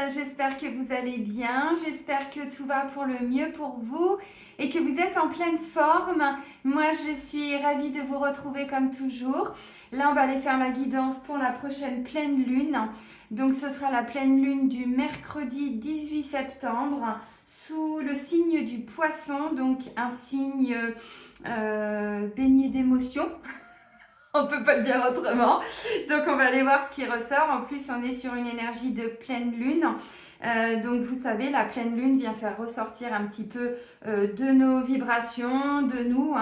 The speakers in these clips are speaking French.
j'espère que vous allez bien, j'espère que tout va pour le mieux pour vous et que vous êtes en pleine forme. Moi, je suis ravie de vous retrouver comme toujours. Là, on va aller faire la guidance pour la prochaine pleine lune. Donc, ce sera la pleine lune du mercredi 18 septembre sous le signe du poisson, donc un signe baigné d'émotions. On ne peut pas le dire autrement. Donc, on va aller voir ce qui ressort. En plus, on est sur une énergie de pleine lune. Donc, vous savez, la pleine lune vient faire ressortir un petit peu de nos vibrations, de nous,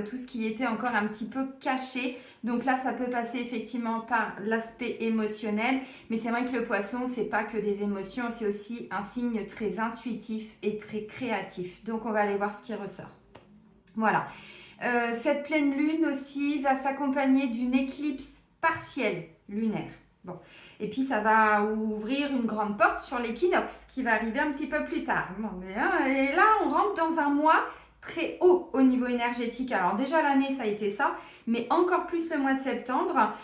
tout ce qui était encore un petit peu caché. Donc là, ça peut passer effectivement par l'aspect émotionnel. Mais c'est vrai que le poisson, c'est pas que des émotions, c'est aussi un signe très intuitif et très créatif. Donc, on va aller voir ce qui ressort. Voilà. Cette pleine lune aussi va s'accompagner d'une éclipse partielle lunaire. Bon. Et puis ça va ouvrir une grande porte sur l'équinoxe qui va arriver un petit peu plus tard. Bon, et là, on rentre dans un mois très haut au niveau énergétique. Alors déjà l'année, ça a été ça, mais encore plus le mois de septembre,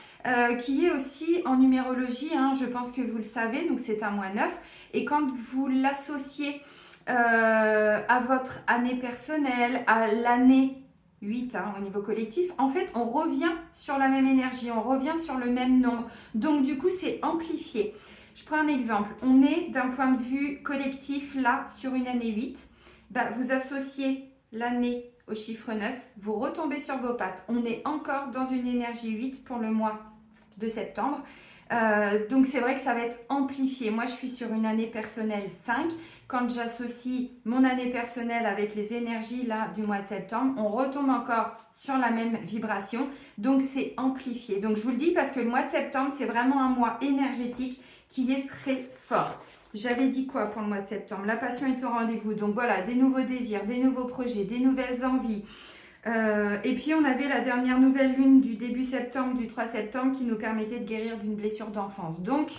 qui est aussi en numérologie, je pense que vous le savez, donc c'est un mois 9. Et quand vous l'associez à votre année personnelle, à l'année 8 au niveau collectif, en fait on revient sur la même énergie, on revient sur le même nombre, donc du coup c'est amplifié. Je prends un exemple, on est d'un point de vue collectif là sur une année 8, vous associez l'année au chiffre 9, vous retombez sur vos pattes, on est encore dans une énergie 8 pour le mois de septembre. Donc c'est vrai que ça va être amplifié. Moi je suis sur une année personnelle 5. Quand j'associe mon année personnelle avec les énergies là du mois de septembre, on retombe encore sur la même vibration. Donc c'est amplifié. Donc je vous le dis parce que le mois de septembre c'est vraiment un mois énergétique qui est très fort. J'avais dit quoi pour le mois de septembre? La passion est au rendez-vous. Donc voilà, des nouveaux désirs, des nouveaux projets, des nouvelles envies. Et puis on avait la dernière nouvelle lune du début septembre, du 3 septembre, qui nous permettait de guérir d'une blessure d'enfance. Donc,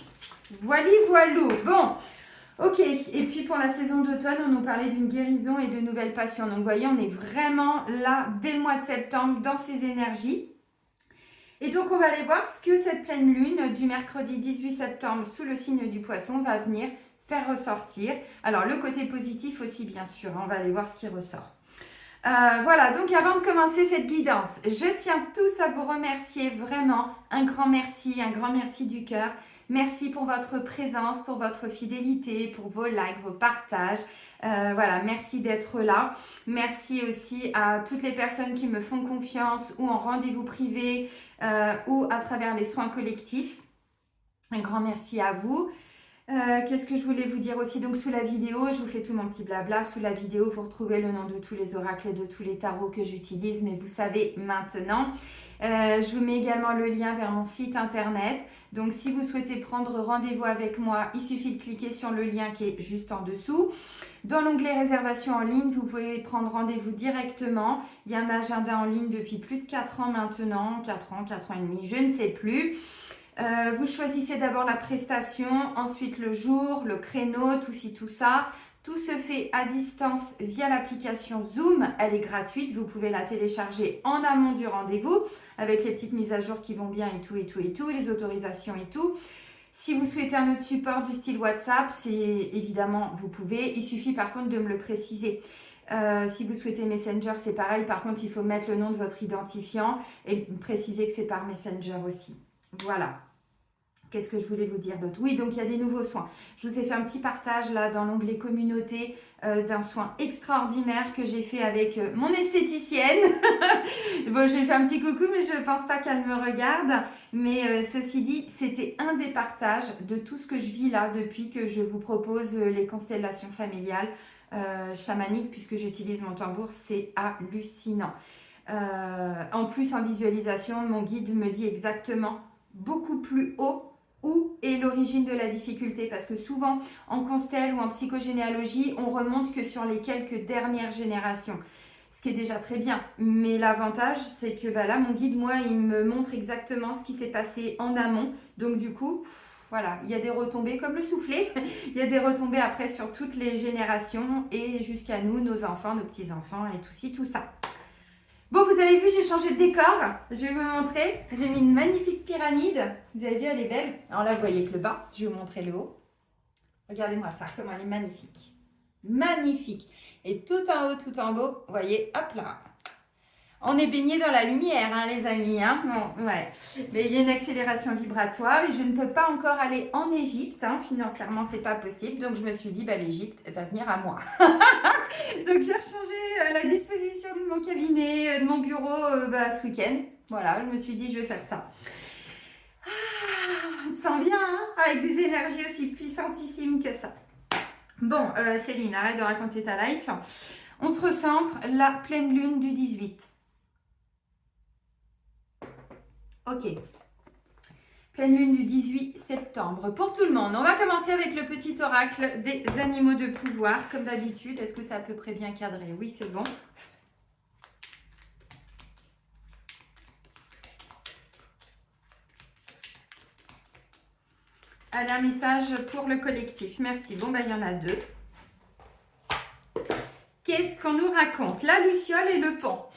voilou. Bon, ok. Et puis pour la saison d'automne, on nous parlait d'une guérison et de nouvelles passions. Donc vous voyez, on est vraiment là, dès le mois de septembre, dans ces énergies. Et donc on va aller voir ce que cette pleine lune du mercredi 18 septembre, sous le signe du poisson, va venir faire ressortir. Alors le côté positif aussi, bien sûr. On va aller voir ce qui ressort. Voilà, donc avant de commencer cette guidance, je tiens tous à vous remercier vraiment, un grand merci du cœur. Merci pour votre présence, pour votre fidélité, pour vos likes, vos partages. Voilà, merci d'être là. Merci aussi à toutes les personnes qui me font confiance ou en rendez-vous privé ou à travers les soins collectifs. Un grand merci à vous. Qu'est-ce que je voulais vous dire aussi? Donc sous la vidéo, je vous fais tout mon petit blabla. Sous la vidéo, vous retrouvez le nom de tous les oracles et de tous les tarots que j'utilise, mais vous savez maintenant. Je vous mets également le lien vers mon site internet. Donc si vous souhaitez prendre rendez-vous avec moi, il suffit de cliquer sur le lien qui est juste en dessous. Dans l'onglet réservation en ligne, vous pouvez prendre rendez-vous directement. Il y a un agenda en ligne depuis plus de 4 ans maintenant, 4 ans et demi, je ne sais plus. Vous choisissez d'abord la prestation, ensuite le jour, le créneau, tout ci, tout ça. Tout se fait à distance via l'application Zoom. Elle est gratuite, vous pouvez la télécharger en amont du rendez-vous avec les petites mises à jour qui vont bien et tout, les autorisations et tout. Si vous souhaitez un autre support du style WhatsApp, c'est évidemment, vous pouvez. Il suffit par contre de me le préciser. Si vous souhaitez Messenger, c'est pareil. Par contre, il faut mettre le nom de votre identifiant et préciser que c'est par Messenger aussi. Voilà. Qu'est-ce que je voulais vous dire d'autre? Oui, donc il y a des nouveaux soins. Je vous ai fait un petit partage là dans l'onglet communauté d'un soin extraordinaire que j'ai fait avec mon esthéticienne. Bon, je lui fais un petit coucou, mais je ne pense pas qu'elle me regarde. Mais ceci dit, c'était un des partages de tout ce que je vis là depuis que je vous propose les constellations familiales chamaniques, puisque j'utilise mon tambour. C'est hallucinant. En plus, en visualisation, mon guide me dit exactement beaucoup plus haut où est l'origine de la difficulté, parce que souvent en constelle ou en psychogénéalogie on remonte que sur les quelques dernières générations, ce qui est déjà très bien, mais l'avantage c'est que là mon guide, moi, il me montre exactement ce qui s'est passé en amont, donc du coup voilà, il y a des retombées comme le soufflet, il y a des retombées après sur toutes les générations et jusqu'à nous, nos enfants, nos petits-enfants et tout ci, tout ça. Bon, vous avez vu, j'ai changé de décor. Je vais vous montrer. J'ai mis une magnifique pyramide. Vous avez vu, elle est belle. Alors là, vous voyez que le bas. Je vais vous montrer le haut. Regardez-moi ça, comment elle est magnifique. Magnifique. Et tout en haut, tout en bas, vous voyez, hop là. On est baigné dans la lumière, hein, les amis. Hein. Bon, ouais. Mais il y a une accélération vibratoire et je ne peux pas encore aller en Égypte. Hein. Financièrement, c'est pas possible. Donc, je me suis dit, bah, l'Égypte va venir à moi. Donc, j'ai rechangé la disposition de mon cabinet, de mon bureau ce week-end. Voilà, je me suis dit, je vais faire ça. On se sent bien, hein, avec des énergies aussi puissantissimes que ça. Bon, Céline, arrête de raconter ta life. On se recentre, la pleine lune du 18. Ok. Pleine lune du 18 septembre. Pour tout le monde, on va commencer avec le petit oracle des animaux de pouvoir. Comme d'habitude, est-ce que c'est à peu près bien cadré? Oui, c'est bon. Allez, un message pour le collectif. Merci. Bon, il y en a deux. Qu'est-ce qu'on nous raconte? La luciole et le pan.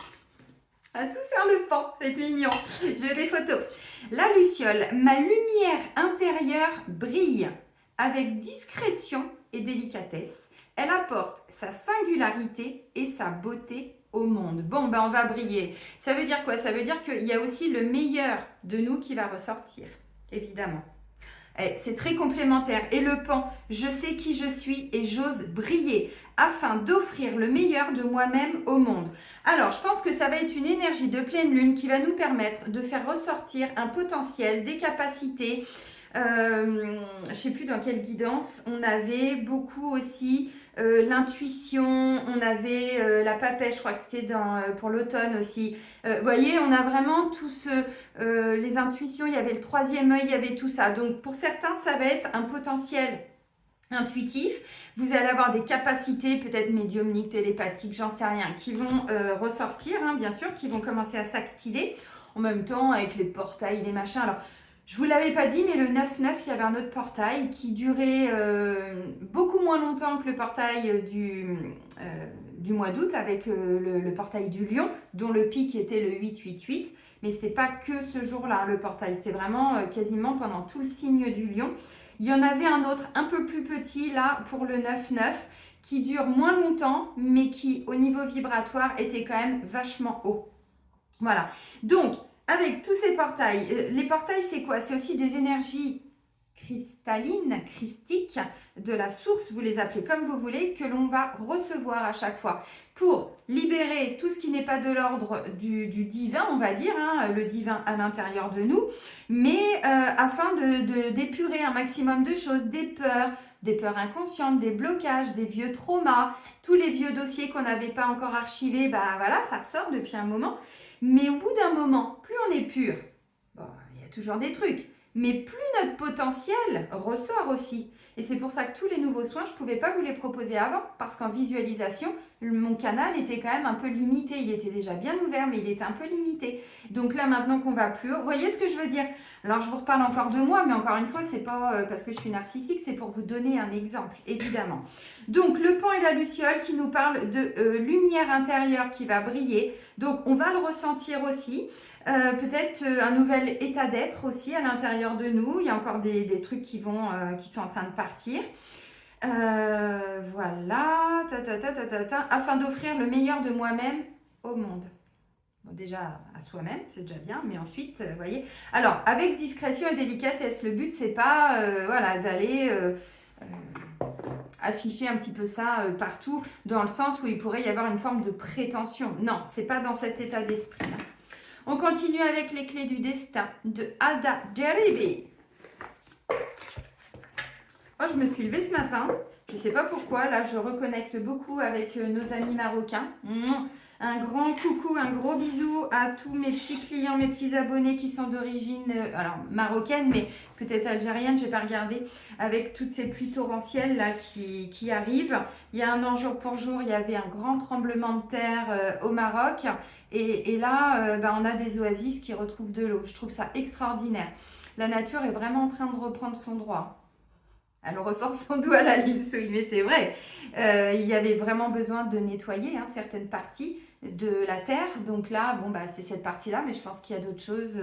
À tout sur le pan, c'est mignon. J'ai des photos. La luciole, ma lumière intérieure brille avec discrétion et délicatesse. Elle apporte sa singularité et sa beauté au monde. Bon, on va briller. Ça veut dire quoi? Ça veut dire qu'il y a aussi le meilleur de nous qui va ressortir, évidemment. C'est très complémentaire. Et le pan, je sais qui je suis et j'ose briller afin d'offrir le meilleur de moi-même au monde. Alors, je pense que ça va être une énergie de pleine lune qui va nous permettre de faire ressortir un potentiel, des capacités. Je ne sais plus dans quelle guidance. On avait beaucoup aussi l'intuition, on avait la papesse, je crois que c'était pour l'automne aussi. Vous voyez, on a vraiment tous les intuitions, il y avait le troisième œil, il y avait tout ça. Donc pour certains, ça va être un potentiel intuitif. Vous allez avoir des capacités peut-être médiumniques, télépathiques, j'en sais rien, qui vont ressortir, hein, bien sûr, qui vont commencer à s'activer en même temps avec les portails, les machins. Alors, je ne vous l'avais pas dit, mais le 9-9, il y avait un autre portail qui durait beaucoup moins longtemps que le portail du mois d'août avec le portail du lion, dont le pic était le 8-8-8. Mais ce n'était pas que ce jour-là, le portail. C'était vraiment quasiment pendant tout le signe du lion. Il y en avait un autre un peu plus petit, là, pour le 9-9, qui dure moins longtemps, mais qui, au niveau vibratoire, était quand même vachement haut. Voilà. Donc, avec tous ces portails, les portails, c'est quoi? C'est aussi des énergies cristallines, christiques, de la source, vous les appelez comme vous voulez, que l'on va recevoir à chaque fois pour libérer tout ce qui n'est pas de l'ordre du divin, on va dire, hein, le divin à l'intérieur de nous, mais afin d'épurer un maximum de choses, des peurs inconscientes, des blocages, des vieux traumas, tous les vieux dossiers qu'on n'avait pas encore archivés, voilà, ça ressort depuis un moment. Mais au bout d'un moment, plus on est pur, bon, il y a toujours des trucs, mais plus notre potentiel ressort aussi. Et c'est pour ça que tous les nouveaux soins, je ne pouvais pas vous les proposer avant, parce qu'en visualisation, mon canal était quand même un peu limité. Il était déjà bien ouvert, mais il était un peu limité. Donc là, maintenant qu'on va plus haut, vous voyez ce que je veux dire? Alors, je vous reparle encore de moi, mais encore une fois, c'est pas parce que je suis narcissique, c'est pour vous donner un exemple, évidemment. Donc, le pan et la luciole qui nous parlent de lumière intérieure qui va briller. Donc, on va le ressentir aussi. Peut-être un nouvel état d'être aussi à l'intérieur de nous. Il y a encore des trucs qui sont en train de partir. Voilà. Afin d'offrir le meilleur de moi-même au monde. Bon, déjà à soi-même, c'est déjà bien, mais ensuite, vous voyez. Alors, avec discrétion et délicatesse, le but, c'est pas d'aller afficher un petit peu ça partout, dans le sens où il pourrait y avoir une forme de prétention. Non, c'est pas dans cet état d'esprit. Hein. On continue avec les clés du destin de Ada Jeribi. Oh, je me suis levée ce matin. Je ne sais pas pourquoi. Là, je reconnecte beaucoup avec nos amis marocains. Un grand coucou, un gros bisou à tous mes petits clients, mes petits abonnés qui sont d'origine marocaine, mais peut-être algérienne, je n'ai pas regardé, avec toutes ces pluies torrentielles là qui arrivent. Il y a un an, jour pour jour, il y avait un grand tremblement de terre au Maroc. Et là, on a des oasis qui retrouvent de l'eau. Je trouve ça extraordinaire. La nature est vraiment en train de reprendre son droit. Elle ressort son doigt à la ligne, oui, mais c'est vrai. Il y avait vraiment besoin de nettoyer certaines parties de la terre. Donc là, c'est cette partie-là, mais je pense qu'il y a d'autres choses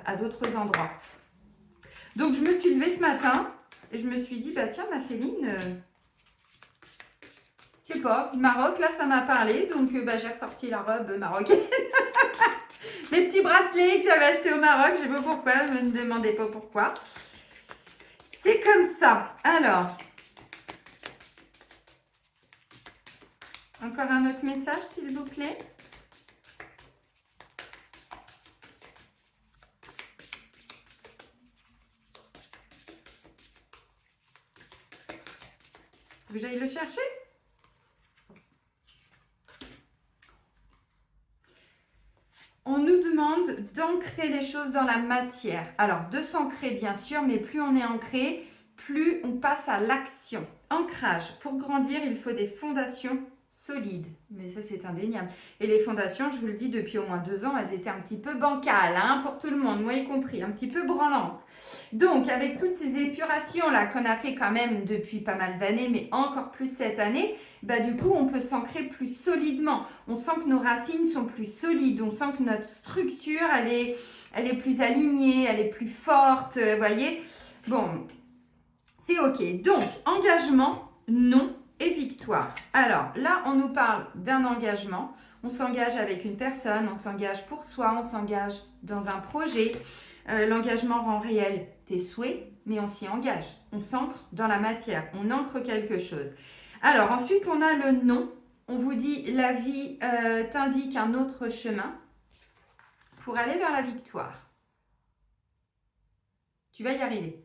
à d'autres endroits. Donc, je me suis levée ce matin Et je me suis dit, bah tiens, ma Céline, je sais pas, Maroc, là, ça m'a parlé. Donc, bah, j'ai ressorti la robe marocaine. Les petits bracelets que j'avais achetés au Maroc, je sais pas pourquoi, je me demandais pas pourquoi. C'est comme ça. Alors, encore un autre message, s'il vous plaît. Vous que j'aille le chercher? On nous demande d'ancrer les choses dans la matière. Alors, de s'ancrer, bien sûr, mais plus on est ancré, plus on passe à l'action. Ancrage. Pour grandir, il faut des fondations solides. Mais ça, c'est indéniable. Et les fondations, je vous le dis, depuis au moins 2 ans, elles étaient un petit peu bancales, hein, pour tout le monde, moi y compris, un petit peu branlantes. Donc, avec toutes ces épurations-là qu'on a fait quand même depuis pas mal d'années, mais encore plus cette année, bah, du coup, on peut s'ancrer plus solidement. On sent que nos racines sont plus solides. On sent que notre structure, elle est plus alignée, elle est plus forte. Vous voyez? Bon, c'est OK. Donc, engagement, non et victoire. Alors, là, on nous parle d'un engagement. On s'engage avec une personne, on s'engage pour soi, on s'engage dans un projet. L'engagement rend réel tes souhaits, mais on s'y engage. On s'ancre dans la matière. On ancre quelque chose. Alors, ensuite, on a le non. On vous dit, la vie t'indique un autre chemin pour aller vers la victoire. Tu vas y arriver.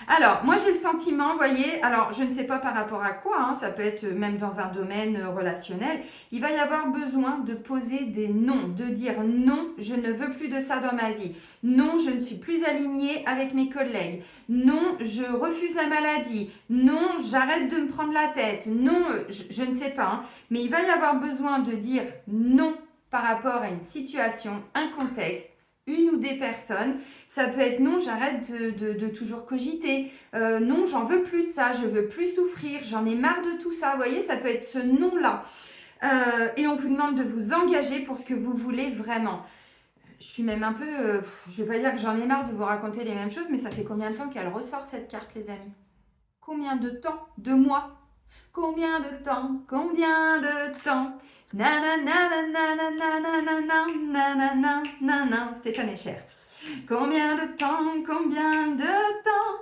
Alors, moi, j'ai le sentiment, vous voyez, alors je ne sais pas par rapport à quoi, hein, ça peut être même dans un domaine relationnel, il va y avoir besoin de poser des noms, de dire non, je ne veux plus de ça dans ma vie. Non, je ne suis plus alignée avec mes collègues. Non, je refuse la maladie. Non, j'arrête de me prendre la tête. Non, je ne sais pas, hein, mais il va y avoir besoin de dire non par rapport à une situation, un contexte, une ou des personnes. Ça peut être non, j'arrête de toujours cogiter. Non, j'en veux plus de ça, je veux plus souffrir, j'en ai marre de tout ça. Vous voyez, ça peut être ce non-là. Et on vous demande de vous engager pour ce que vous voulez vraiment. Je suis même un peu, je ne vais pas dire que j'en ai marre de vous raconter les mêmes choses, mais ça fait combien de temps qu'elle ressort cette carte, les amis? Combien de temps? De mois? Combien de temps? Combien de temps? Nanana, Stéphane Echer. Combien de temps? Combien de temps?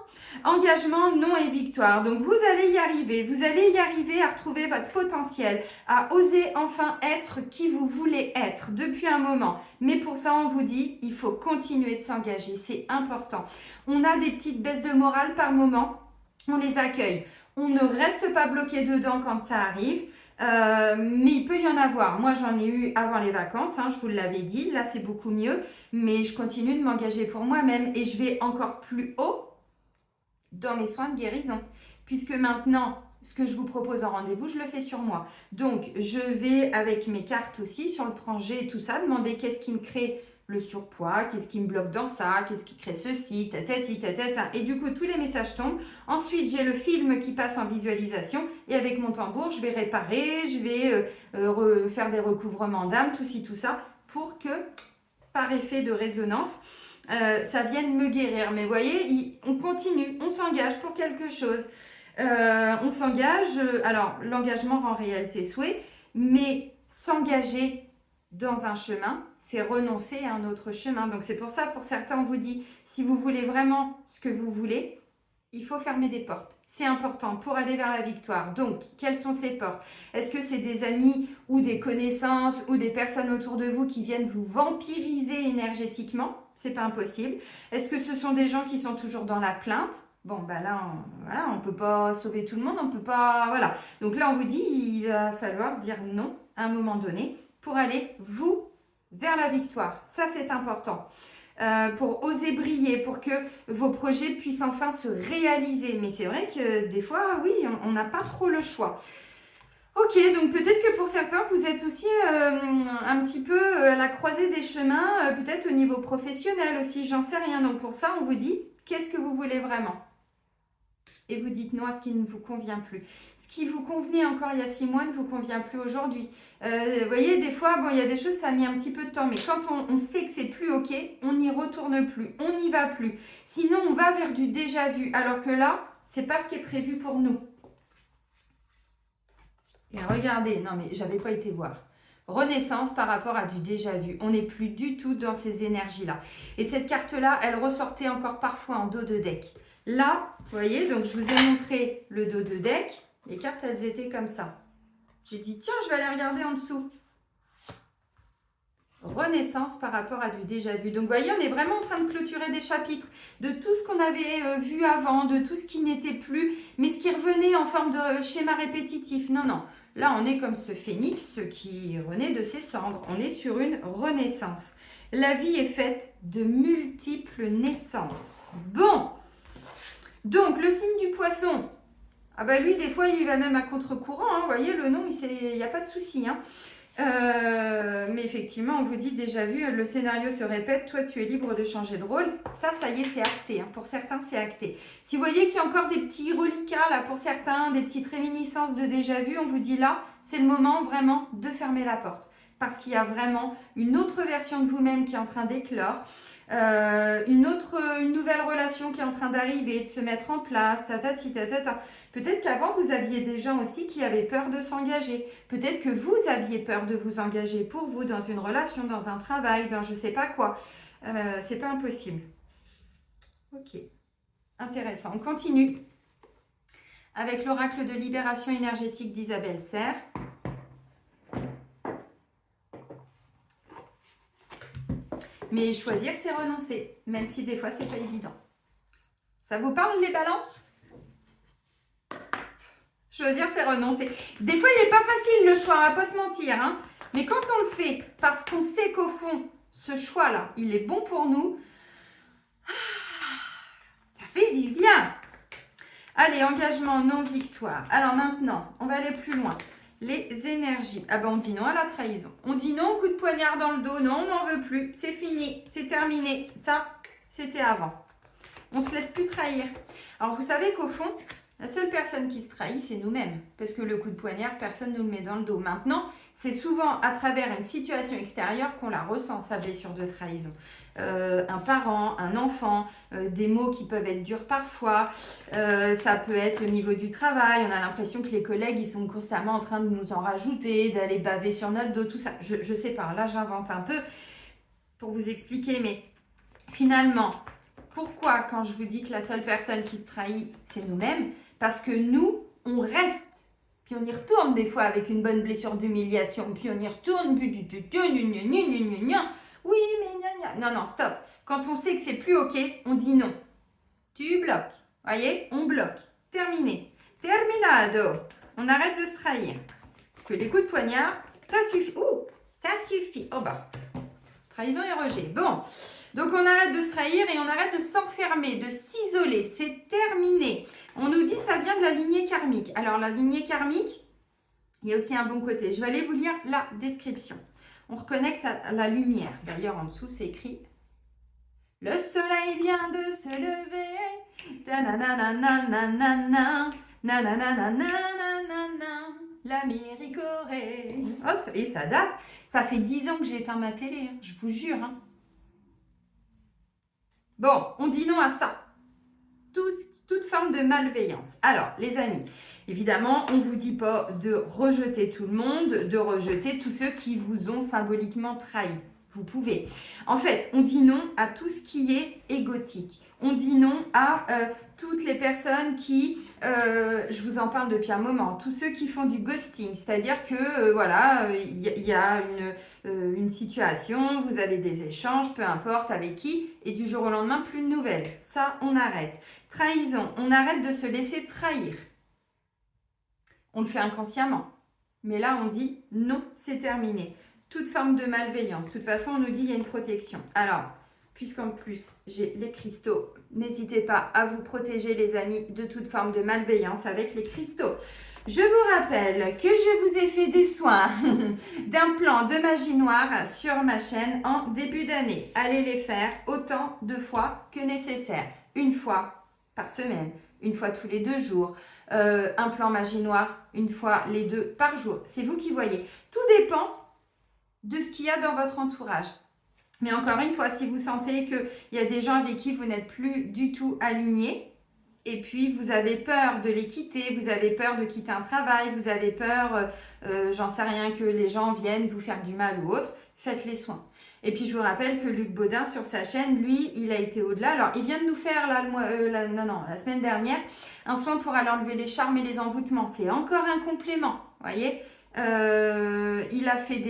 Engagement, non et victoire. Donc vous allez y arriver. Vous allez y arriver à retrouver votre potentiel, à oser enfin être qui vous voulez être depuis un moment. Mais pour ça, on vous dit, il faut continuer de s'engager. C'est important. On a des petites baisses de morale par moment. On les accueille. On ne reste pas bloqué dedans quand ça arrive. Mais il peut y en avoir. Moi, j'en ai eu avant les vacances, hein, je vous l'avais dit. Là, c'est beaucoup mieux. Mais je continue de m'engager pour moi-même et je vais encore plus haut dans mes soins de guérison. Puisque maintenant, ce que je vous propose en rendez-vous, je le fais sur moi. Donc, je vais avec mes cartes aussi sur le tranché et tout ça, demander qu'est-ce qui me crée le surpoids, qu'est-ce qui me bloque dans ça, qu'est-ce qui crée ceci, et du coup tous les messages tombent. Ensuite j'ai le film qui passe en visualisation et avec mon tambour je vais réparer, je vais faire des recouvrements d'âme, tout ci tout ça, pour que par effet de résonance ça vienne me guérir. Mais vous voyez, on continue, on s'engage pour quelque chose, on s'engage, alors l'engagement rend réel tes souhaits, mais s'engager dans un chemin, c'est renoncer à un autre chemin. Donc c'est pour ça, pour certains, on vous dit, si vous voulez vraiment ce que vous voulez, il faut fermer des portes. C'est important pour aller vers la victoire. Donc, quelles sont ces portes? Est-ce que c'est des amis ou des connaissances ou des personnes autour de vous qui viennent vous vampiriser énergétiquement? C'est pas impossible. Est-ce que ce sont des gens qui sont toujours dans la plainte? Bon, bah là, on peut pas sauver tout le monde, on peut pas... Voilà. Donc là, on vous dit, il va falloir dire non à un moment donné pour aller vers la victoire. Ça, c'est important. Pour oser briller, pour que vos projets puissent enfin se réaliser. Mais c'est vrai que des fois, oui, on n'a pas trop le choix. Ok, donc peut-être que pour certains, vous êtes aussi un petit peu à la croisée des chemins, peut-être au niveau professionnel aussi, j'en sais rien. Donc pour ça, on vous dit, qu'est-ce que vous voulez vraiment? Et vous dites non à ce qui ne vous convient plus. Ce qui vous convenait encore il y a 6 mois ne vous convient plus aujourd'hui. Vous voyez, des fois, bon, il y a des choses, ça a mis un petit peu de temps, mais quand on sait que c'est plus OK, on n'y retourne plus, on n'y va plus. Sinon, on va vers du déjà vu, alors que là, c'est pas ce qui est prévu pour nous. Et regardez, non mais j'avais pas été voir. Renaissance par rapport à du déjà vu. On n'est plus du tout dans ces énergies-là. Et cette carte-là, elle ressortait encore parfois en dos de deck. Là, vous voyez, donc je vous ai montré le dos de deck. Les cartes, elles étaient comme ça. J'ai dit, tiens, je vais aller regarder en dessous. Renaissance par rapport à du déjà vu. Donc, vous voyez, on est vraiment en train de clôturer des chapitres de tout ce qu'on avait vu avant, de tout ce qui n'était plus, mais ce qui revenait en forme de schéma répétitif. Non, non. Là, on est comme ce phénix qui renaît de ses cendres. On est sur une renaissance. La vie est faite de multiples naissances. Bon. Donc, le signe du poisson. Ah bah lui, des fois, il va même à contre-courant. Hein. Vous voyez, le nom, il n'y a pas de souci. Hein. Mais effectivement, on vous dit déjà vu, le scénario se répète, toi tu es libre de changer de rôle. Ça y est, c'est acté. Hein. Pour certains, c'est acté. Si vous voyez qu'il y a encore des petits reliquats là pour certains, des petites réminiscences de déjà vu, on vous dit là, c'est le moment vraiment de fermer la porte. Parce qu'il y a vraiment une autre version de vous-même qui est en train d'éclore. Une nouvelle relation qui est en train d'arriver, de se mettre en place, Peut-être qu'avant, vous aviez des gens aussi qui avaient peur de s'engager. Peut-être que vous aviez peur de vous engager pour vous dans une relation, dans un travail, dans je ne sais pas quoi. C'est pas impossible. Ok. Intéressant. On continue avec l'oracle de libération énergétique d'Isabelle Serre. Mais choisir, c'est renoncer, même si des fois, c'est pas évident. Ça vous parle, les balances? Choisir, c'est renoncer. Des fois, il n'est pas facile le choix, on va pas se mentir. Hein. Mais quand on le fait, parce qu'on sait qu'au fond, ce choix-là, il est bon pour nous, ça fait du bien. Allez, engagement, non-victoire. Alors maintenant, on va aller plus loin. Les énergies. Ah ben, on dit non à la trahison. On dit non au coup de poignard dans le dos. Non, on n'en veut plus. C'est fini. C'est terminé. Ça, c'était avant. On ne se laisse plus trahir. Alors, vous savez qu'au fond, la seule personne qui se trahit, c'est nous-mêmes. Parce que le coup de poignard, personne ne nous le met dans le dos. Maintenant, c'est souvent à travers une situation extérieure qu'on la ressent, sa blessure de trahison. Un parent, un enfant, des mots qui peuvent être durs parfois. Ça peut être au niveau du travail. On a l'impression que les collègues, ils sont constamment en train de nous en rajouter, d'aller baver sur notre dos, tout ça. Je sais pas, là, j'invente un peu pour vous expliquer. Mais finalement, pourquoi quand je vous dis que la seule personne qui se trahit, c'est nous-mêmes? Parce que nous, on reste. Puis on y retourne des fois avec une bonne blessure d'humiliation. Puis on y retourne. Oui, mais non, non, stop. Quand on sait que c'est plus OK, on dit non. Tu bloques. Voyez, on bloque. Terminé. Terminado. On arrête de se trahir. Parce que les coups de poignard, ça suffit. Ouh, ça suffit. Oh bah. Trahison et rejet. Bon. Donc on arrête de se trahir et on arrête de s'enfermer, de s'isoler. C'est terminé. On nous dit que ça vient de la lignée karmique. Alors la lignée karmique, il y a aussi un bon côté. Je vais aller vous lire la description. On reconnecte à la lumière. D'ailleurs, en dessous, c'est écrit « Le soleil vient de se lever. La miricorée. » Oh, et ça date. Ça fait 10 ans que j'ai éteint ma télé. Hein, je vous jure. Hein. Bon, on dit non à ça. Toute forme de malveillance. Alors, les amis, évidemment, on ne vous dit pas de rejeter tout le monde, de rejeter tous ceux qui vous ont symboliquement trahi. Vous pouvez. En fait, on dit non à tout ce qui est égotique. On dit non à toutes les personnes qui, je vous en parle depuis un moment, tous ceux qui font du ghosting. C'est-à-dire que, voilà, il y a une situation, vous avez des échanges, peu importe avec qui, et du jour au lendemain, plus de nouvelles. Ça, on arrête. Trahison, on arrête de se laisser trahir. On le fait inconsciemment. Mais là, on dit non, c'est terminé. Toute forme de malveillance. De toute façon, on nous dit qu'il y a une protection. Alors, puisqu'en plus, j'ai les cristaux, n'hésitez pas à vous protéger, les amis, de toute forme de malveillance avec les cristaux. Je vous rappelle que je vous ai fait des soins d'implants de magie noire sur ma chaîne en début d'année. Allez les faire autant de fois que nécessaire. Une fois par semaine, une fois tous les 2 jours, un plan magie noire une fois les 2 par jour. C'est vous qui voyez. Tout dépend de ce qu'il y a dans votre entourage. Mais encore une fois, si vous sentez qu'il y a des gens avec qui vous n'êtes plus du tout aligné, et puis vous avez peur de les quitter, vous avez peur de quitter un travail, vous avez peur, j'en sais rien, que les gens viennent vous faire du mal ou autre, faites les soins. Et puis je vous rappelle que Luc Baudin sur sa chaîne, lui, il a été au-delà. Alors il vient de nous faire la semaine dernière un soin pour aller enlever les charmes et les envoûtements. C'est encore un complément, voyez. Il a fait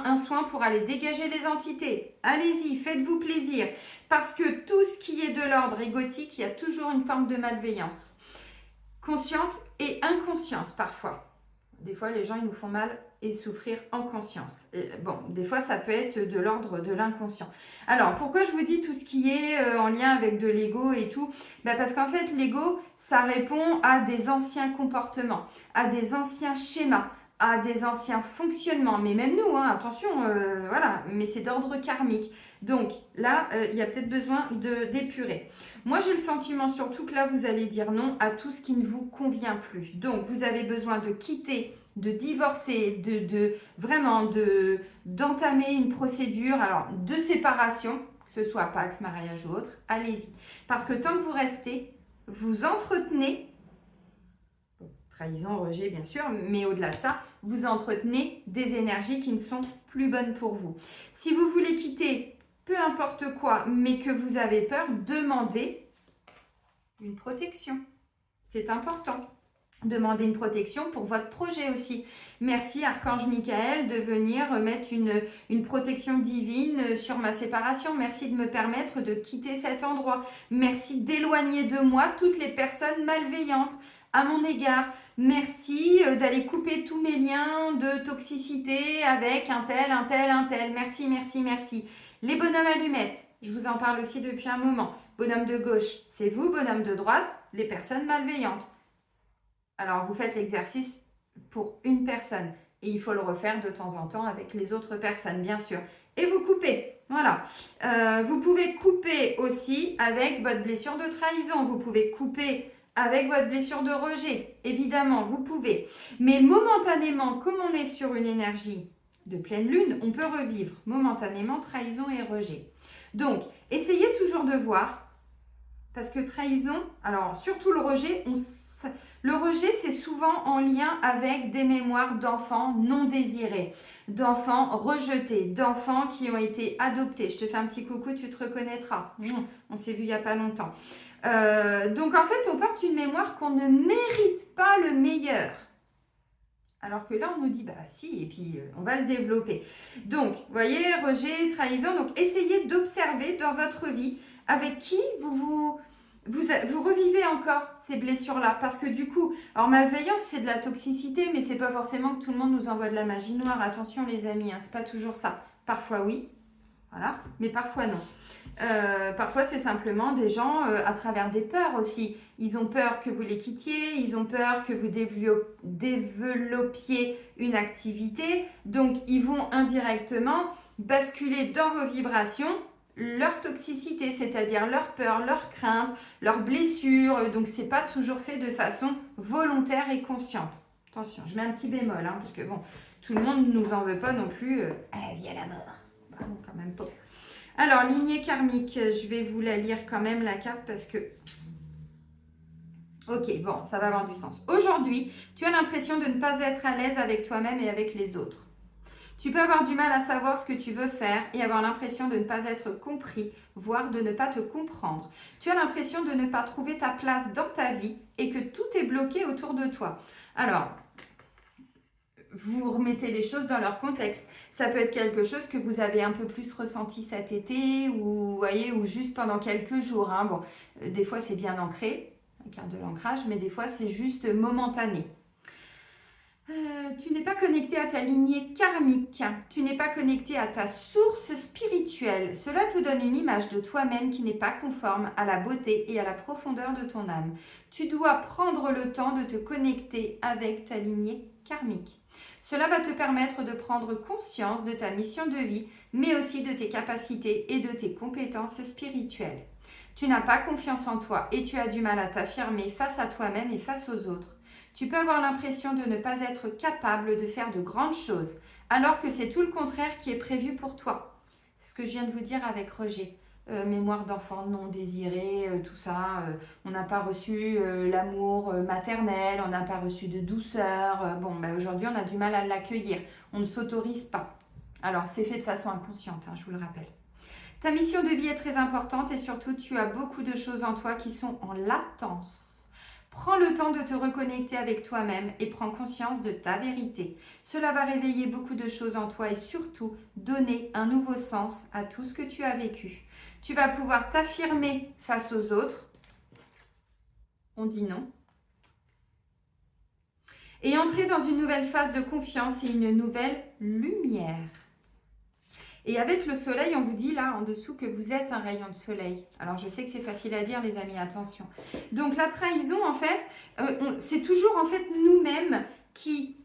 un soin pour aller dégager les entités. Allez-y, faites-vous plaisir. Parce que tout ce qui est de l'ordre égotique, il y a toujours une forme de malveillance. Consciente et inconsciente parfois. Des fois, les gens, ils nous font mal et souffrir en conscience. Et bon, des fois, ça peut être de l'ordre de l'inconscient. Alors, pourquoi je vous dis tout ce qui est en lien avec de l'ego et tout? Parce qu'en fait, l'ego, ça répond à des anciens comportements, à des anciens schémas, à des anciens fonctionnements, mais même nous, hein, attention, voilà, mais c'est d'ordre karmique. Donc là, il y a peut-être besoin d'épurer. Moi, j'ai le sentiment surtout que là, vous allez dire non à tout ce qui ne vous convient plus. Donc, vous avez besoin de quitter, de divorcer, vraiment d'entamer une procédure alors de séparation, que ce soit Pax, mariage ou autre, allez-y. Parce que tant que vous restez, vous entretenez trahison, rejet, bien sûr, mais au-delà de ça, vous entretenez des énergies qui ne sont plus bonnes pour vous. Si vous voulez quitter peu importe quoi, mais que vous avez peur, demandez une protection. C'est important. Demandez une protection pour votre projet aussi. Merci Archange Michael de venir mettre une protection divine sur ma séparation. Merci de me permettre de quitter cet endroit. Merci d'éloigner de moi toutes les personnes malveillantes à mon égard. Merci d'aller couper tous mes liens de toxicité avec un tel, un tel, un tel. Merci, merci, merci. Les bonhommes allumettes, je vous en parle aussi depuis un moment. Bonhomme de gauche, c'est vous. Bonhomme de droite, les personnes malveillantes. Alors, vous faites l'exercice pour une personne. Et il faut le refaire de temps en temps avec les autres personnes, bien sûr. Et vous coupez. Voilà. Vous pouvez couper aussi avec votre blessure de trahison. Vous pouvez couper avec votre blessure de rejet, évidemment, vous pouvez. Mais momentanément, comme on est sur une énergie de pleine lune, on peut revivre momentanément trahison et rejet. Donc, essayez toujours de voir, parce que trahison, alors surtout le rejet, c'est souvent en lien avec des mémoires d'enfants non désirés, d'enfants rejetés, d'enfants qui ont été adoptés. Je te fais un petit coucou, tu te reconnaîtras. On s'est vu il n'y a pas longtemps. Donc en fait, on porte une mémoire qu'on ne mérite pas le meilleur. Alors que là, on nous dit, bah si, et puis on va le développer. Donc, vous voyez, rejet, trahison. Donc, essayez d'observer dans votre vie avec qui vous revivez encore ces blessures-là. Parce que du coup, alors malveillance, c'est de la toxicité, mais c'est pas forcément que tout le monde nous envoie de la magie noire. Attention les amis, hein, c'est pas toujours ça. Parfois oui, voilà, mais parfois non. Parfois, c'est simplement des gens à travers des peurs aussi. Ils ont peur que vous les quittiez, ils ont peur que vous développiez une activité. Donc, ils vont indirectement basculer dans vos vibrations leur toxicité, c'est-à-dire leur peur, leur crainte, leurs blessures. Donc, ce n'est pas toujours fait de façon volontaire et consciente. Attention, je mets un petit bémol, hein, parce que bon, tout le monde ne nous en veut pas non plus à la vie, à la mort. Bah, non, quand même pas. Alors, lignée karmique, je vais vous la lire quand même, la carte, parce que... Ok, bon, ça va avoir du sens. Aujourd'hui, tu as l'impression de ne pas être à l'aise avec toi-même et avec les autres. Tu peux avoir du mal à savoir ce que tu veux faire et avoir l'impression de ne pas être compris, voire de ne pas te comprendre. Tu as l'impression de ne pas trouver ta place dans ta vie et que tout est bloqué autour de toi. Alors... vous remettez les choses dans leur contexte. Ça peut être quelque chose que vous avez un peu plus ressenti cet été ou, voyez, ou juste pendant quelques jours. Hein. Bon, des fois, c'est bien ancré, la carte de l'ancrage, mais des fois, c'est juste momentané. Tu n'es pas connecté à ta lignée karmique. Tu n'es pas connecté à ta source spirituelle. Cela te donne une image de toi-même qui n'est pas conforme à la beauté et à la profondeur de ton âme. Tu dois prendre le temps de te connecter avec ta lignée karmique. Cela va te permettre de prendre conscience de ta mission de vie, mais aussi de tes capacités et de tes compétences spirituelles. Tu n'as pas confiance en toi et tu as du mal à t'affirmer face à toi-même et face aux autres. Tu peux avoir l'impression de ne pas être capable de faire de grandes choses, alors que c'est tout le contraire qui est prévu pour toi. C'est ce que je viens de vous dire avec Roger. Mémoire d'enfant non désiré, tout ça. On n'a pas reçu l'amour maternel, on n'a pas reçu de douceur. Aujourd'hui, on a du mal à l'accueillir. On ne s'autorise pas. Alors, c'est fait de façon inconsciente, hein, je vous le rappelle. Ta mission de vie est très importante et surtout, tu as beaucoup de choses en toi qui sont en latence. Prends le temps de te reconnecter avec toi-même et prends conscience de ta vérité. Cela va réveiller beaucoup de choses en toi et surtout donner un nouveau sens à tout ce que tu as vécu. Tu vas pouvoir t'affirmer face aux autres. On dit non. Et entrer dans une nouvelle phase de confiance et une nouvelle lumière. Et avec le soleil, on vous dit là en dessous que vous êtes un rayon de soleil. Alors je sais que c'est facile à dire les amis, attention. Donc la trahison en fait, c'est toujours en fait nous-mêmes qui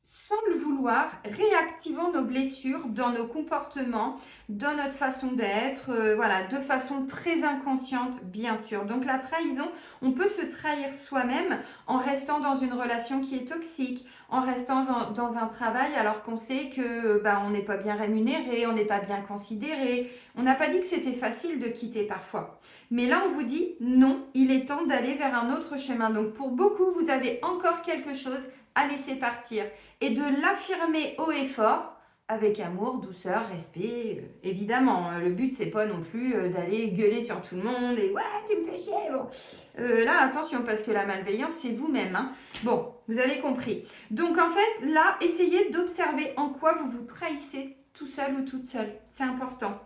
semble vouloir, réactivant nos blessures dans nos comportements, dans notre façon d'être, de façon très inconsciente, bien sûr. Donc la trahison, on peut se trahir soi-même en restant dans une relation qui est toxique, en restant dans un travail alors qu'on sait que on n'est pas bien rémunéré, on n'est pas bien considéré. On n'a pas dit que c'était facile de quitter parfois. Mais là, on vous dit non, il est temps d'aller vers un autre chemin. Donc pour beaucoup, vous avez encore quelque chose à laisser partir et de l'affirmer haut et fort avec amour, douceur, respect. Évidemment, le but c'est pas non plus d'aller gueuler sur tout le monde et ouais tu me fais chier. Bon. Là attention parce que la malveillance c'est vous-même. Hein. Bon, vous avez compris. Donc en fait là, essayez d'observer en quoi vous vous trahissez tout seul ou toute seule. C'est important.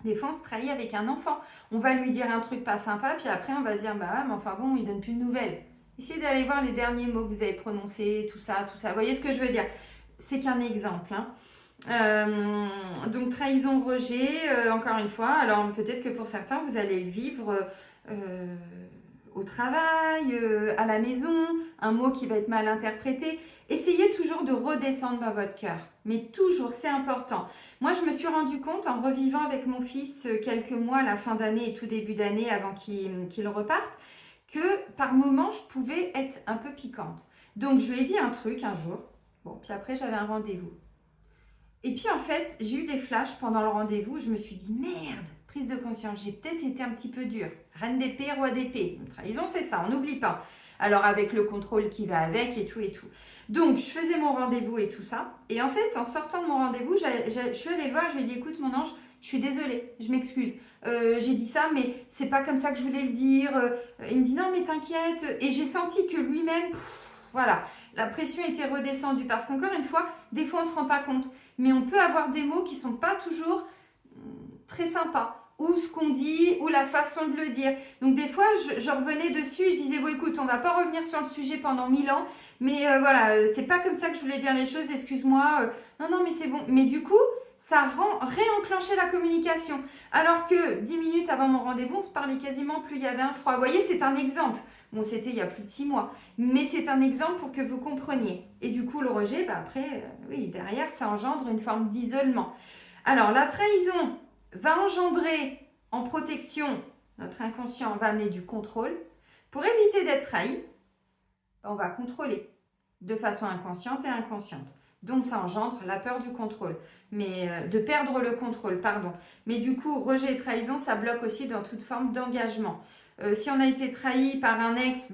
Des fois, on se trahit avec un enfant. On va lui dire un truc pas sympa, puis après, on va se dire, mais enfin bon, il donne plus de nouvelles. Essayez d'aller voir les derniers mots que vous avez prononcés, tout ça. Vous voyez ce que je veux dire? C'est qu'un exemple. Hein. Donc, trahison, rejet, encore une fois. Alors, peut-être que pour certains, vous allez le vivre au travail, à la maison, un mot qui va être mal interprété. Essayez toujours de redescendre dans votre cœur. Mais toujours, c'est important. Moi, je me suis rendu compte en revivant avec mon fils quelques mois, la fin d'année et tout début d'année avant qu'il reparte, que par moments, je pouvais être un peu piquante. Donc, je lui ai dit un truc un jour. Bon, puis après, j'avais un rendez-vous. Et puis, en fait, j'ai eu des flashs pendant le rendez-vous. Je me suis dit, merde, prise de conscience, j'ai peut-être été un petit peu dure. Reine d'épée, roi d'épée. Une trahison, c'est ça, on n'oublie pas. Alors, avec le contrôle qui va avec et tout et tout. Donc, je faisais mon rendez-vous et tout ça. Et en fait, en sortant de mon rendez-vous, je suis allée le voir, je lui ai dit, écoute, mon ange, je suis désolée, je m'excuse. J'ai dit ça, mais c'est pas comme ça que je voulais le dire. Il me dit, non, mais t'inquiète. Et j'ai senti que lui-même, voilà, la pression était redescendue. Parce qu'encore une fois, des fois, on ne se rend pas compte. Mais on peut avoir des mots qui ne sont pas toujours très sympas. Ou ce qu'on dit, ou la façon de le dire. Donc des fois, je revenais dessus et je disais, bon écoute, on ne va pas revenir sur le sujet pendant 1000 ans, mais c'est pas comme ça que je voulais dire les choses, excuse-moi, non, mais c'est bon. Mais du coup, ça réenclenchait la communication. Alors que 10 minutes avant mon rendez-vous, on se parlait quasiment plus, il y avait un froid. Vous voyez, c'est un exemple. Bon, c'était il y a plus de 6 mois, mais c'est un exemple pour que vous compreniez. Et du coup, le rejet, après, oui, derrière, ça engendre une forme d'isolement. Alors, la trahison va engendrer en protection, notre inconscient va amener du contrôle. Pour éviter d'être trahi, on va contrôler de façon inconsciente et inconsciente. Donc ça engendre la peur du contrôle, mais de perdre le contrôle, pardon. Mais du coup, rejet et trahison, ça bloque aussi dans toute forme d'engagement. Si on a été trahi par un ex,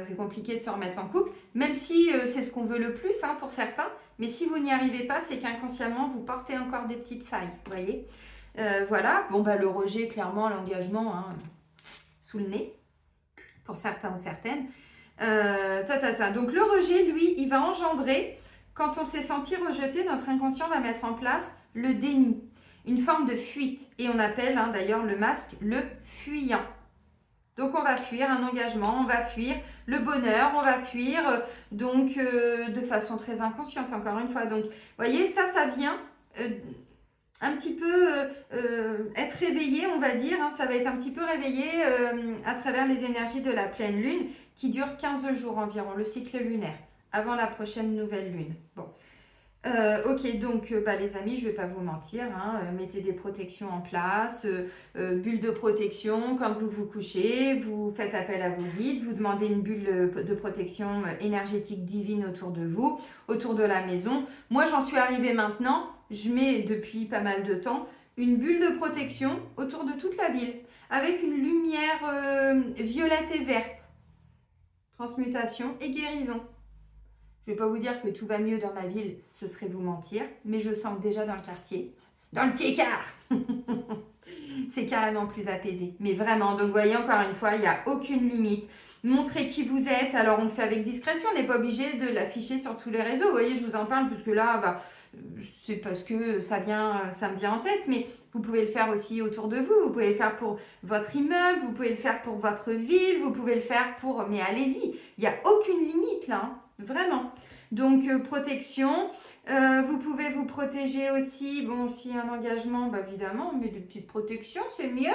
c'est compliqué de se remettre en couple, même si c'est ce qu'on veut le plus pour certains. Mais si vous n'y arrivez pas, c'est qu'inconsciemment, vous portez encore des petites failles, vous voyez. Le rejet, clairement, l'engagement, sous le nez, pour certains ou certaines. Donc le rejet, lui, il va engendrer, quand on s'est senti rejeté, notre inconscient va mettre en place le déni, une forme de fuite. Et on appelle d'ailleurs le masque le fuyant. Donc on va fuir un engagement, on va fuir le bonheur, on va fuir de façon très inconsciente, encore une fois. Donc vous voyez, ça vient un petit peu être réveillé, on va dire. Ça va être un petit peu réveillé à travers les énergies de la pleine lune qui dure 15 jours environ, le cycle lunaire, avant la prochaine nouvelle lune. Bon. Ok, donc les amis, je ne vais pas vous mentir, hein, mettez des protections en place, bulle de protection, quand vous vous couchez, vous faites appel à vos guides, vous demandez une bulle de protection énergétique divine autour de vous, autour de la maison. Moi, j'en suis arrivée maintenant, je mets depuis pas mal de temps une bulle de protection autour de toute la ville, avec une lumière violette et verte, transmutation et guérison. Je ne vais pas vous dire que tout va mieux dans ma ville, ce serait vous mentir, mais je sens déjà dans le quartier, dans le petit quart, c'est carrément plus apaisé. Mais vraiment, donc vous voyez, encore une fois, il n'y a aucune limite. Montrez qui vous êtes. Alors, on le fait avec discrétion, on n'est pas obligé de l'afficher sur tous les réseaux. Vous voyez, je vous en parle parce que là, c'est parce que ça me vient en tête, mais vous pouvez le faire aussi autour de vous. Vous pouvez le faire pour votre immeuble, vous pouvez le faire pour votre ville, vous pouvez le faire pour... Mais allez-y, il n'y a aucune limite là, hein. Vraiment. Donc, protection. Vous pouvez vous protéger aussi. Bon, s'il y a un engagement, évidemment, mais de petites protections, c'est mieux.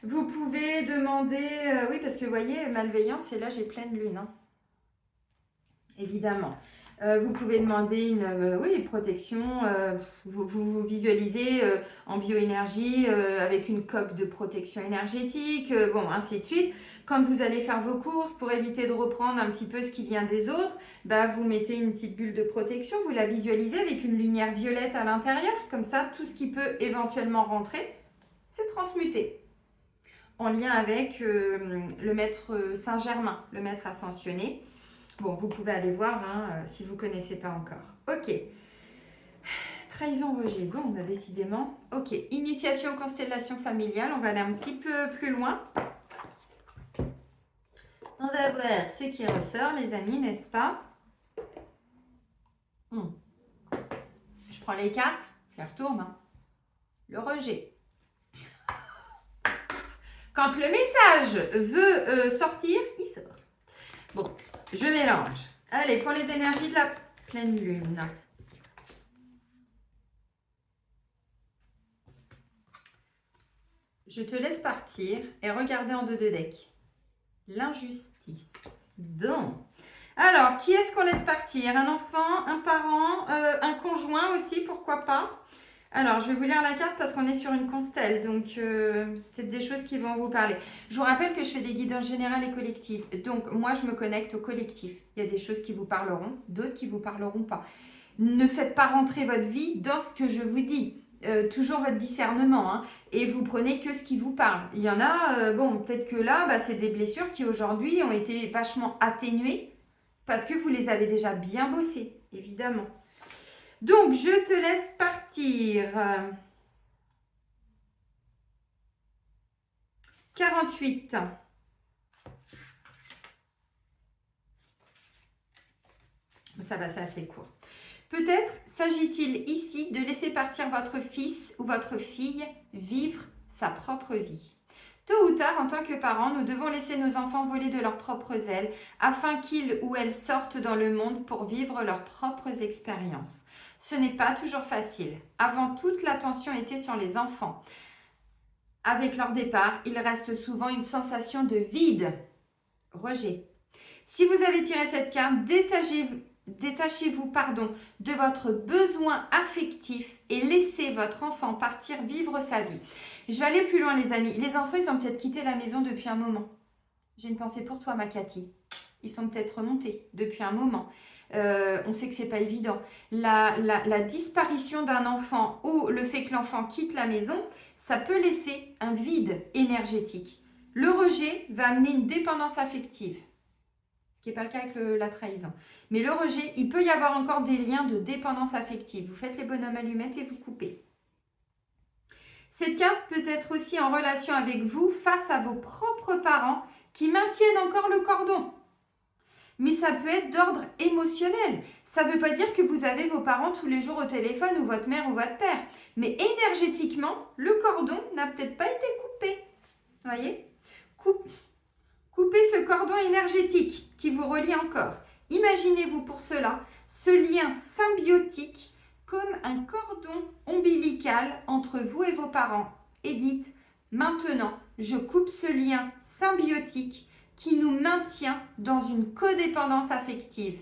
Vous pouvez demander... oui, parce que vous voyez, malveillance, et là, j'ai pleine lune. Hein. Évidemment. Vous pouvez demander une protection. Vous visualisez en bioénergie avec une coque de protection énergétique. Bon, ainsi de suite. Quand vous allez faire vos courses, pour éviter de reprendre un petit peu ce qui vient des autres, vous mettez une petite bulle de protection, vous la visualisez avec une lumière violette à l'intérieur. Comme ça, tout ce qui peut éventuellement rentrer, c'est transmuté. En lien avec le maître Saint-Germain, le maître ascensionné. Bon, vous pouvez aller voir si vous ne connaissez pas encore. Ok. Trahison, rejet. Bon, décidément. Ok. Initiation, constellation familiale. On va aller un petit peu plus loin. On va voir ce qui ressort, les amis, n'est-ce pas? Je prends les cartes, je les retourne. Hein. Le rejet. Quand le message veut sortir, il sort. Bon, je mélange. Allez, pour les énergies de la pleine lune. Je te laisse partir et regarder en deux de deck. L'injustice. Bon. Alors, qui est-ce qu'on laisse partir? Un enfant, un parent, un conjoint aussi, pourquoi pas? Alors, je vais vous lire la carte parce qu'on est sur une constelle, donc peut-être des choses qui vont vous parler. Je vous rappelle que je fais des guidances générales et collectives. Donc, moi, je me connecte au collectif. Il y a des choses qui vous parleront, d'autres qui ne vous parleront pas. Ne faites pas rentrer votre vie dans ce que je vous dis. Toujours votre discernement, hein, et vous prenez que ce qui vous parle. Il y en a, peut-être que là, c'est des blessures qui aujourd'hui ont été vachement atténuées parce que vous les avez déjà bien bossées, évidemment. Donc, je te laisse partir. 48. Ça va, c'est assez court. Peut-être s'agit-il ici de laisser partir votre fils ou votre fille vivre sa propre vie. Tôt ou tard, en tant que parents, nous devons laisser nos enfants voler de leurs propres ailes afin qu'ils ou elles sortent dans le monde pour vivre leurs propres expériences. Ce n'est pas toujours facile. Avant, toute l'attention était sur les enfants. Avec leur départ, il reste souvent une sensation de vide. Rejet. Si vous avez tiré cette carte, détachez-vous de votre besoin affectif et laissez votre enfant partir vivre sa vie. Je vais aller plus loin, les amis. Les enfants, ils ont peut-être quitté la maison depuis un moment. J'ai une pensée pour toi, ma Cathy. Ils sont peut-être remontés depuis un moment. On sait que c'est pas évident. La disparition d'un enfant ou le fait que l'enfant quitte la maison, ça peut laisser un vide énergétique. Le rejet va amener une dépendance affective. Ce qui n'est pas le cas avec la trahison. Mais le rejet, il peut y avoir encore des liens de dépendance affective. Vous faites les bonhommes allumettes et vous coupez. Cette carte peut être aussi en relation avec vous face à vos propres parents qui maintiennent encore le cordon. Mais ça peut être d'ordre émotionnel. Ça ne veut pas dire que vous avez vos parents tous les jours au téléphone ou votre mère ou votre père. Mais énergétiquement, le cordon n'a peut-être pas été coupé. Vous voyez ? Coupez ce cordon énergétique qui vous relie encore. Imaginez-vous pour cela ce lien symbiotique comme un cordon ombilical entre vous et vos parents. Et dites, maintenant, je coupe ce lien symbiotique qui nous maintient dans une codépendance affective.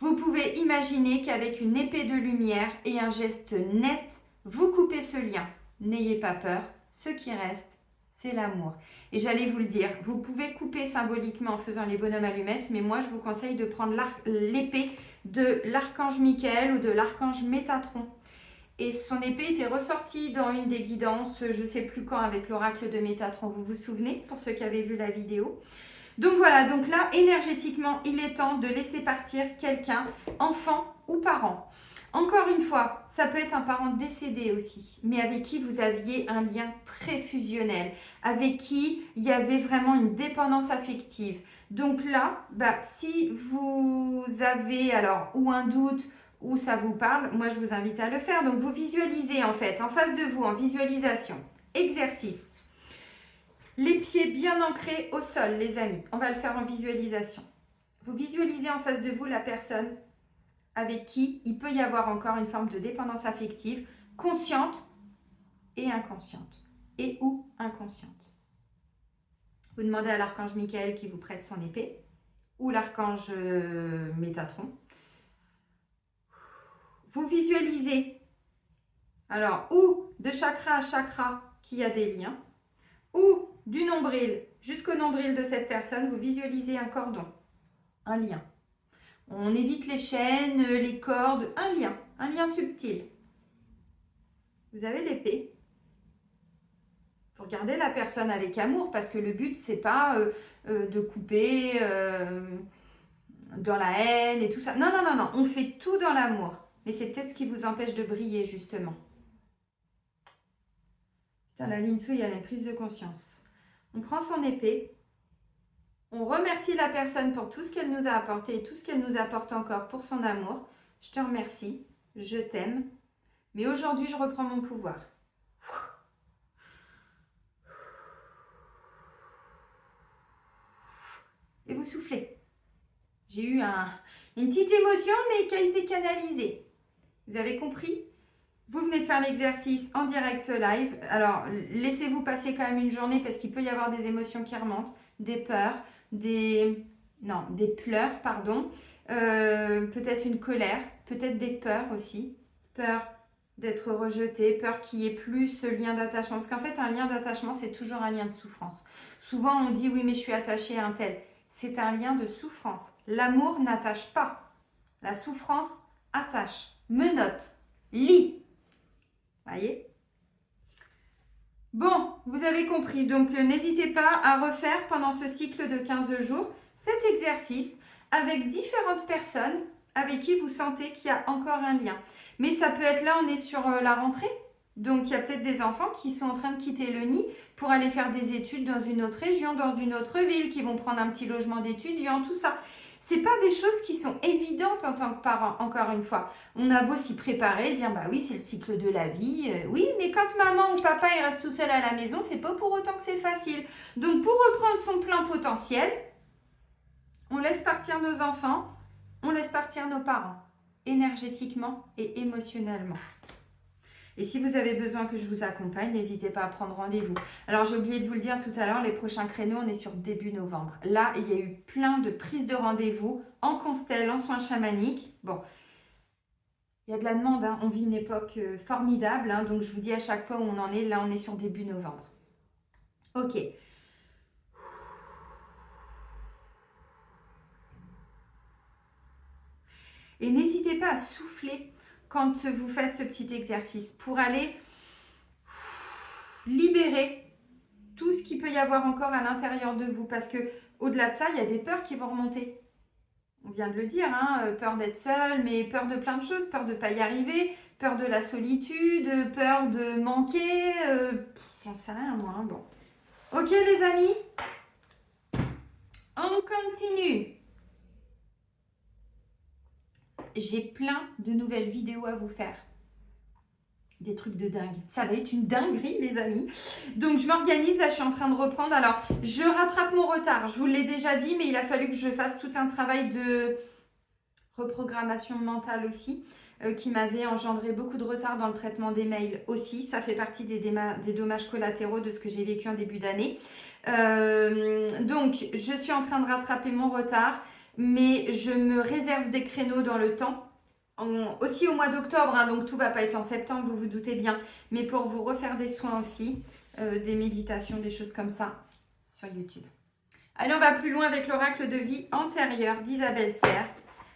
Vous pouvez imaginer qu'avec une épée de lumière et un geste net, vous coupez ce lien. N'ayez pas peur, ce qui reste, c'est l'amour. Et j'allais vous le dire, vous pouvez couper symboliquement en faisant les bonhommes allumettes, mais moi je vous conseille de prendre l'épée de l'archange Michael ou de l'archange Métatron. Et son épée était ressortie dans une des guidances, je ne sais plus quand, avec l'oracle de Métatron, vous vous souvenez, pour ceux qui avaient vu la vidéo. Donc voilà, donc là, énergétiquement, il est temps de laisser partir quelqu'un, enfant ou parent. Encore une fois, ça peut être un parent décédé aussi, mais avec qui vous aviez un lien très fusionnel, avec qui il y avait vraiment une dépendance affective. Donc là, si vous avez alors ou un doute ou ça vous parle, moi je vous invite à le faire. Donc vous visualisez en fait, en face de vous, en visualisation. Exercice. Les pieds bien ancrés au sol, les amis. On va le faire en visualisation. Vous visualisez en face de vous la personne avec qui il peut y avoir encore une forme de dépendance affective, consciente et inconsciente. Et ou inconsciente. Vous demandez à l'archange Michael qui vous prête son épée, ou l'archange Métatron. Vous visualisez, alors, ou de chakra à chakra qu'il y a des liens, ou du nombril jusqu'au nombril de cette personne, vous visualisez un cordon, un lien. On évite les chaînes, les cordes, un lien subtil. Vous avez l'épée. Vous regardez la personne avec amour parce que le but, c'est pas de couper dans la haine et tout ça. Non, non, non, non, on fait tout dans l'amour. Mais c'est peut-être ce qui vous empêche de briller, justement. Putain, la ligne sous, il y a la prise de conscience. On prend son épée, on remercie la personne pour tout ce qu'elle nous a apporté et tout ce qu'elle nous apporte encore pour son amour. Je te remercie, je t'aime, mais aujourd'hui, je reprends mon pouvoir. Et vous soufflez. J'ai eu une petite émotion, mais qui a été canalisée. Vous avez compris ? Vous venez de faire l'exercice en direct live. Alors, laissez-vous passer quand même une journée parce qu'il peut y avoir des émotions qui remontent, des peurs, des pleurs, pardon. Peut-être une colère, peut-être des peurs aussi. Peur d'être rejeté, peur qu'il n'y ait plus ce lien d'attachement. Parce qu'en fait, un lien d'attachement, c'est toujours un lien de souffrance. Souvent, on dit « oui, mais je suis attachée à un tel ». C'est un lien de souffrance. L'amour n'attache pas. La souffrance attache, menotte, lie. Voyez ? Bon, vous avez compris. Donc, n'hésitez pas à refaire pendant ce cycle de 15 jours cet exercice avec différentes personnes avec qui vous sentez qu'il y a encore un lien. Mais ça peut être là, on est sur la rentrée. Donc, il y a peut-être des enfants qui sont en train de quitter le nid pour aller faire des études dans une autre région, dans une autre ville, qui vont prendre un petit logement d'étudiants, tout ça. Ce n'est pas des choses qui sont évidentes en tant que parent, encore une fois. On a beau s'y préparer, se dire, bah oui, c'est le cycle de la vie. Oui, mais quand maman ou papa il reste tout seul à la maison, c'est pas pour autant que c'est facile. Donc, pour reprendre son plein potentiel, on laisse partir nos enfants, on laisse partir nos parents, énergétiquement et émotionnellement. Et si vous avez besoin que je vous accompagne, n'hésitez pas à prendre rendez-vous. Alors, j'ai oublié de vous le dire tout à l'heure, les prochains créneaux, on est sur début novembre. Là, il y a eu plein de prises de rendez-vous en constelle, en soins chamaniques. Bon, il y a de la demande, hein. On vit une époque formidable. Hein. Donc, je vous dis à chaque fois où on en est. Là, on est sur début novembre. Ok. Et n'hésitez pas à souffler quand vous faites ce petit exercice pour aller libérer tout ce qu'il peut y avoir encore à l'intérieur de vous. Parce que au-delà de ça, il y a des peurs qui vont remonter. On vient de le dire, hein, peur d'être seul, mais peur de plein de choses. Peur de ne pas y arriver, peur de la solitude, peur de manquer. J'en sais rien, moi. Hein, bon. Ok, les amis, on continue. J'ai plein de nouvelles vidéos à vous faire. Des trucs de dingue. Ça va être une dinguerie, les amis. Donc, je m'organise. Là, je suis en train de reprendre. Alors, je rattrape mon retard. Je vous l'ai déjà dit, mais il a fallu que je fasse tout un travail de reprogrammation mentale aussi, qui m'avait engendré beaucoup de retard dans le traitement des mails aussi. Ça fait partie des dommages collatéraux de ce que j'ai vécu en début d'année. Donc, je suis en train de rattraper mon retard. mais je me réserve des créneaux dans le temps. Aussi au mois d'octobre, hein, donc tout ne va pas être en septembre, vous vous doutez bien, mais pour vous refaire des soins aussi, des méditations, des choses comme ça sur YouTube. Allez, on va plus loin avec l'oracle de vie antérieure d'Isabelle Serre.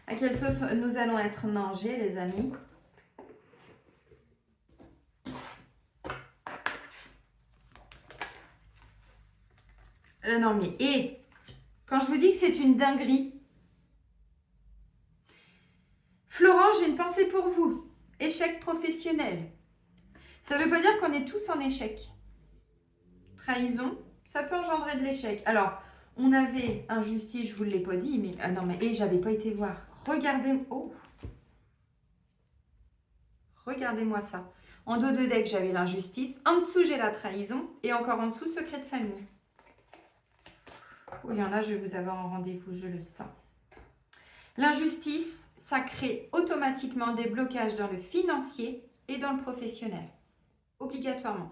À quelle sauce nous allons être mangés, les amis? Non mais, quand je vous dis que c'est une dinguerie, Florence, j'ai une pensée pour vous. Échec professionnel. Ça ne veut pas dire qu'on est tous en échec. Trahison, ça peut engendrer de l'échec. Alors, on avait injustice, je ne vous l'ai pas dit, mais non mais j'avais pas été voir. Regardez-moi ça. En dos de deck, j'avais l'injustice. En dessous, j'ai la trahison. Et encore en dessous, secret de famille. Oh, il y en a, je vais vous avoir en rendez-vous, je le sens. L'injustice, ça crée automatiquement des blocages dans le financier et dans le professionnel. Obligatoirement.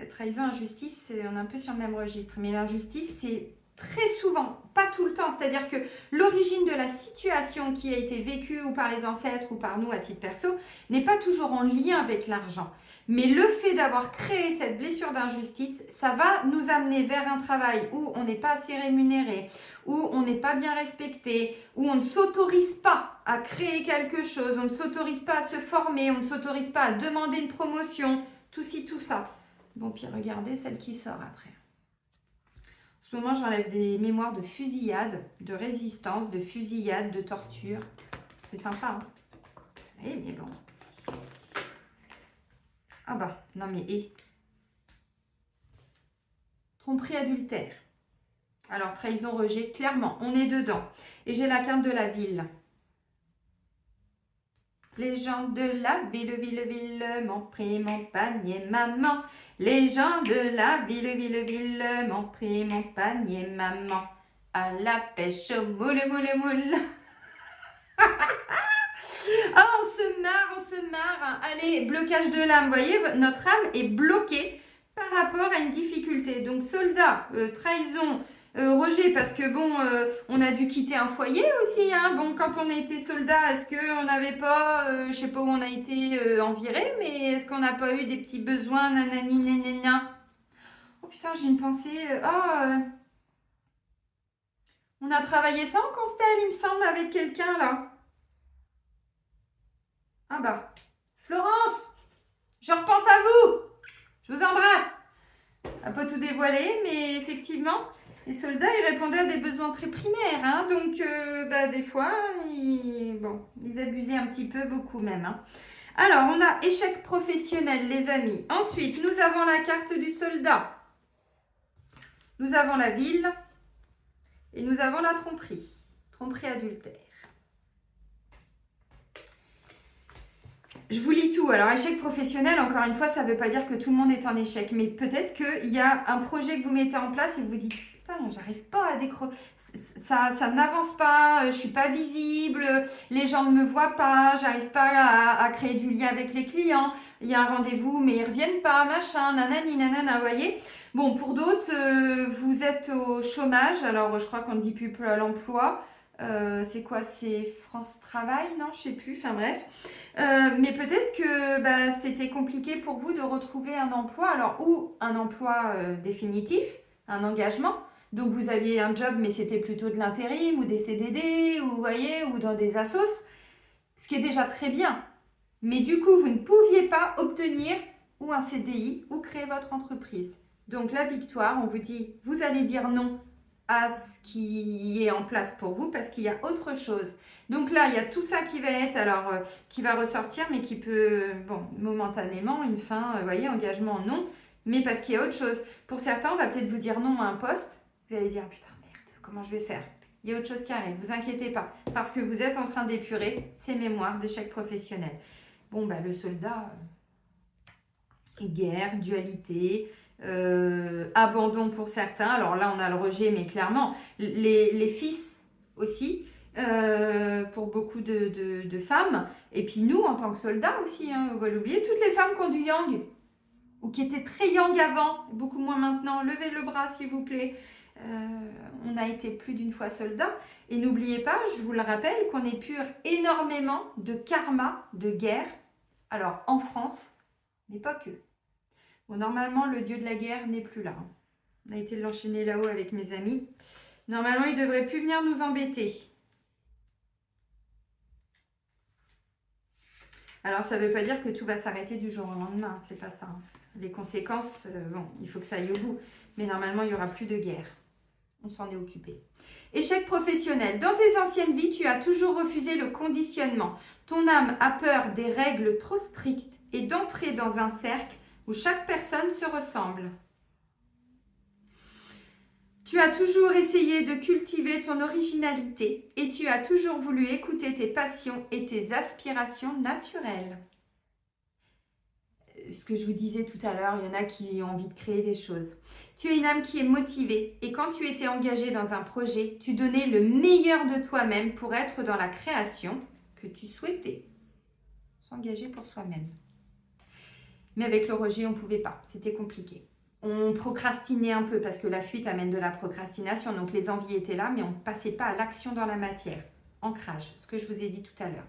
Trahison, injustice, on est un peu sur le même registre. Mais l'injustice, c'est très souvent, pas tout le temps. C'est-à-dire que l'origine de la situation qui a été vécue ou par les ancêtres ou par nous à titre perso n'est pas toujours en lien avec l'argent. Mais le fait d'avoir créé cette blessure d'injustice, ça va nous amener vers un travail où on n'est pas assez rémunéré, où on n'est pas bien respecté, où on ne s'autorise pas à créer quelque chose, on ne s'autorise pas à se former, on ne s'autorise pas à demander une promotion, tout ci, tout ça. Bon, puis regardez celle qui sort après. En ce moment, j'enlève des mémoires de fusillade, de résistance, de fusillade, de torture. C'est sympa, hein? Eh, mais bon. Ah bah, non mais, tromperie adultère. Alors, trahison, rejet, clairement, on est dedans. Et j'ai la carte de la ville. Les gens de la ville m'ont pris mon panier, maman. Les gens de la ville m'ont pris mon panier, maman. À la pêche au moule. Ah, on se marre. Allez, blocage de l'âme. Vous voyez, notre âme est bloquée par rapport à une difficulté. Donc, soldat, trahison, rejet, parce que bon, on a dû quitter un foyer aussi. Hein. Bon, quand on était soldat, est-ce qu'on n'avait pas, je sais pas où on a été enviré, mais est-ce qu'on n'a pas eu des petits besoins, nanani, nanana. Oh putain, j'ai une pensée. On a travaillé ça en Constelle, il me semble, avec quelqu'un là. Ah bah, Florence, je repense à vous. Je vous embrasse. On n'a pas tout dévoilé, mais effectivement, les soldats, ils répondaient à des besoins très primaires. Hein, donc, des fois, ils abusaient un petit peu, beaucoup même. Hein. Alors, on a échec professionnel, les amis. Ensuite, nous avons la carte du soldat. Nous avons la ville. Et nous avons la tromperie. Tromperie adultère. Je vous lis tout. Alors, échec professionnel, encore une fois, ça ne veut pas dire que tout le monde est en échec. Mais peut-être qu'il y a un projet que vous mettez en place et vous dites, putain, j'arrive pas à décrocher. Ça n'avance pas, je ne suis pas visible, les gens ne me voient pas, j'arrive pas à créer du lien avec les clients. Il y a un rendez-vous, mais ils ne reviennent pas, machin, nanani, nanana, vous voyez. Bon, pour d'autres, vous êtes au chômage. Alors, je crois qu'on ne dit plus à l'emploi. C'est quoi? C'est France Travail? Non, je ne sais plus. Enfin, bref. Mais peut-être que c'était compliqué pour vous de retrouver un emploi. Alors, ou un emploi définitif, un engagement. Donc, vous aviez un job, mais c'était plutôt de l'intérim ou des CDD, ou, vous voyez, ou dans des assos. Ce qui est déjà très bien. Mais du coup, vous ne pouviez pas obtenir ou un CDI ou créer votre entreprise. Donc, la victoire, on vous dit, vous allez dire non à ce qui est en place pour vous parce qu'il y a autre chose. Donc là, il y a tout ça qui va être, alors, qui va ressortir, mais qui peut, momentanément, une fin, vous voyez, engagement, non, mais parce qu'il y a autre chose. Pour certains, on va peut-être vous dire non à un poste. Vous allez dire, putain, merde, comment je vais faire? Il y a autre chose qui arrive, vous inquiétez pas, parce que vous êtes en train d'épurer ces mémoires d'échec professionnel. Bon, le soldat, guerre, dualité, abandon pour certains. Alors là, on a le rejet, mais clairement, les fils aussi, pour beaucoup de femmes. Et puis nous, en tant que soldats aussi, hein, on va l'oublier, toutes les femmes qui ont du yang, ou qui étaient très yang avant, beaucoup moins maintenant. Levez le bras, s'il vous plaît. On a été plus d'une fois soldat. Et n'oubliez pas, je vous le rappelle, qu'on épure énormément de karma, de guerre. Alors, en France, mais pas que. Bon, normalement, le dieu de la guerre n'est plus là. On a été l'enchaîner là-haut avec mes amis. Normalement, il ne devrait plus venir nous embêter. Alors, ça ne veut pas dire que tout va s'arrêter du jour au lendemain. C'est pas ça. Les conséquences, bon, il faut que ça aille au bout. Mais normalement, il n'y aura plus de guerre. On s'en est occupé. Échec professionnel. Dans tes anciennes vies, tu as toujours refusé le conditionnement. Ton âme a peur des règles trop strictes et d'entrer dans un cercle où chaque personne se ressemble. Tu as toujours essayé de cultiver ton originalité et tu as toujours voulu écouter tes passions et tes aspirations naturelles. Ce que je vous disais tout à l'heure, il y en a qui ont envie de créer des choses. Tu es une âme qui est motivée et quand tu étais engagée dans un projet, tu donnais le meilleur de toi-même pour être dans la création que tu souhaitais. S'engager pour soi-même. Mais avec le rejet, on ne pouvait pas. C'était compliqué. On procrastinait un peu parce que la fuite amène de la procrastination. Donc les envies étaient là, mais on ne passait pas à l'action dans la matière. Ancrage, ce que je vous ai dit tout à l'heure.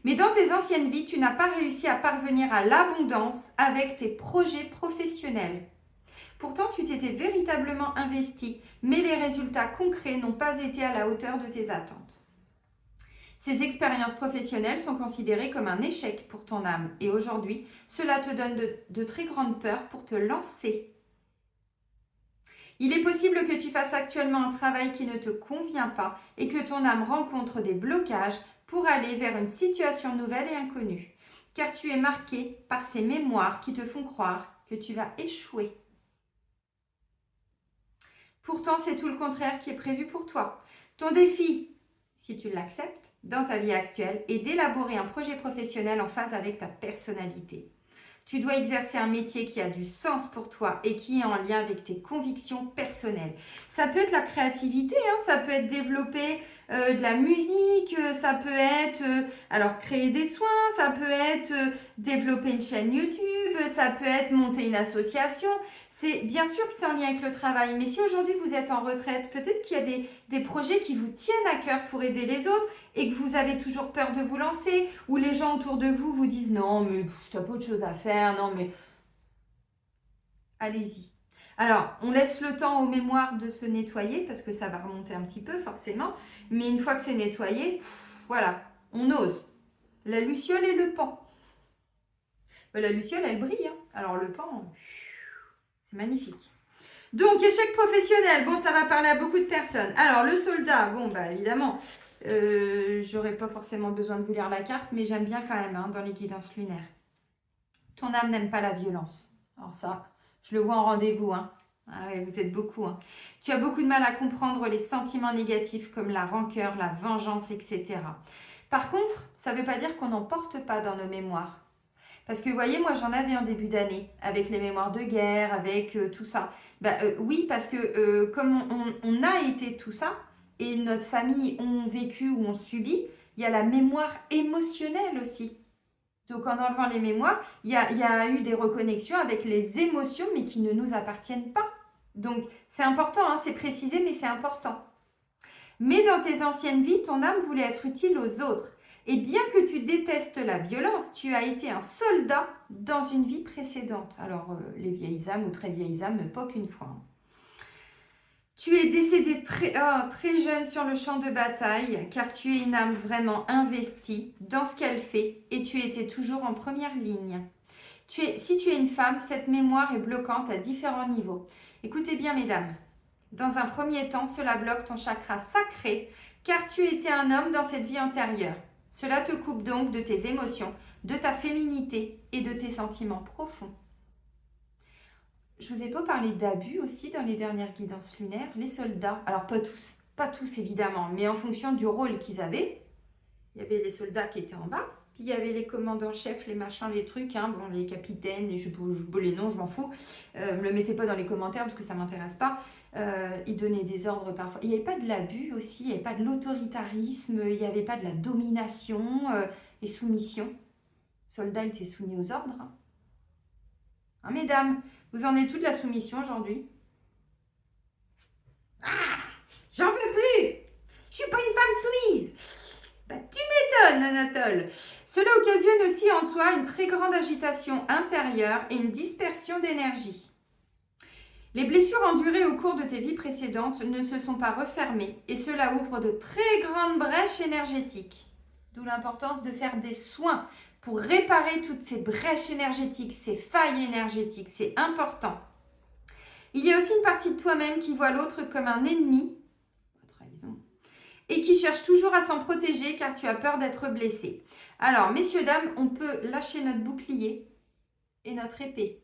Mais dans tes anciennes vies, tu n'as pas réussi à parvenir à l'abondance avec tes projets professionnels. Pourtant, tu t'étais véritablement investi, mais les résultats concrets n'ont pas été à la hauteur de tes attentes. Ces expériences professionnelles sont considérées comme un échec pour ton âme et aujourd'hui, cela te donne de très grandes peurs pour te lancer. Il est possible que tu fasses actuellement un travail qui ne te convient pas et que ton âme rencontre des blocages pour aller vers une situation nouvelle et inconnue, car tu es marqué par ces mémoires qui te font croire que tu vas échouer. Pourtant, c'est tout le contraire qui est prévu pour toi. Ton défi, si tu l'acceptes, dans ta vie actuelle, est d'élaborer un projet professionnel en phase avec ta personnalité. Tu dois exercer un métier qui a du sens pour toi et qui est en lien avec tes convictions personnelles. Ça peut être la créativité, ça peut être développer de la musique, ça peut être alors créer des soins, ça peut être développer une chaîne YouTube, ça peut être monter une association. C'est bien sûr que c'est en lien avec le travail, mais si aujourd'hui vous êtes en retraite, peut-être qu'il y a des projets qui vous tiennent à cœur pour aider les autres et que vous avez toujours peur de vous lancer, ou les gens autour de vous vous disent non mais t'as pas de choses à faire, non mais allez-y. Alors, on laisse le temps aux mémoires de se nettoyer parce que ça va remonter un petit peu forcément, mais une fois que c'est nettoyé, voilà, on ose. La luciole et le pan. La luciole, elle brille, alors le pan, c'est magnifique. Donc, échec professionnel, bon, ça va parler à beaucoup de personnes. Alors, le soldat, bon, bah évidemment, j'aurais pas forcément besoin de vous lire la carte, mais j'aime bien quand même dans les guidances lunaires. Ton âme n'aime pas la violence. Alors ça, je le vois en rendez-vous. Ah ouais, vous êtes beaucoup. Tu as beaucoup de mal à comprendre les sentiments négatifs comme la rancœur, la vengeance, etc. Par contre, ça ne veut pas dire qu'on n'en porte pas dans nos mémoires. Parce que vous voyez, moi j'en avais en début d'année, avec les mémoires de guerre, avec tout ça. Oui, parce que comme on a été tout ça, et notre famille ont vécu ou ont subi, il y a la mémoire émotionnelle aussi. Donc en enlevant les mémoires, il y a eu des reconnexions avec les émotions, mais qui ne nous appartiennent pas. Donc c'est important, c'est précisé, mais c'est important. Mais dans tes anciennes vies, ton âme voulait être utile aux autres. Et bien que tu détestes la violence, tu as été un soldat dans une vie précédente. Alors les vieilles âmes ou très vieilles âmes, pas qu'une fois. Tu es décédé très jeune sur le champ de bataille car tu es une âme vraiment investie dans ce qu'elle fait et tu étais toujours en première ligne. Si tu es une femme, cette mémoire est bloquante à différents niveaux. Écoutez bien mesdames, dans un premier temps, cela bloque ton chakra sacré car tu étais un homme dans cette vie antérieure. Cela te coupe donc de tes émotions, de ta féminité et de tes sentiments profonds. Je vous ai pas parlé d'abus aussi dans les dernières guidances lunaires. Les soldats, alors pas tous évidemment, mais en fonction du rôle qu'ils avaient. Il y avait les soldats qui étaient en bas, puis il y avait les commandants-chefs, les machins, les trucs, bon, les capitaines, les noms, je m'en fous. Me le mettez pas dans les commentaires parce que ça m'intéresse pas. Ils donnaient des ordres parfois. Il n'y avait pas de l'abus aussi, il n'y avait pas de l'autoritarisme, il n'y avait pas de la domination et soumission. Les soldats étaient soumis aux ordres. Mesdames, vous en êtes toutes de la soumission aujourd'hui? J'en veux plus. Je suis pas une femme soumise. Bah, tu m'étonnes, Anatole. Cela occasionne aussi en toi une très grande agitation intérieure et une dispersion d'énergie. Les blessures endurées au cours de tes vies précédentes ne se sont pas refermées et cela ouvre de très grandes brèches énergétiques. D'où l'importance de faire des soins pour réparer toutes ces brèches énergétiques, ces failles énergétiques. C'est important. Il y a aussi une partie de toi-même qui voit l'autre comme un ennemi, trahison, et qui cherche toujours à s'en protéger car tu as peur d'être blessé. Alors, messieurs, dames, on peut lâcher notre bouclier et notre épée.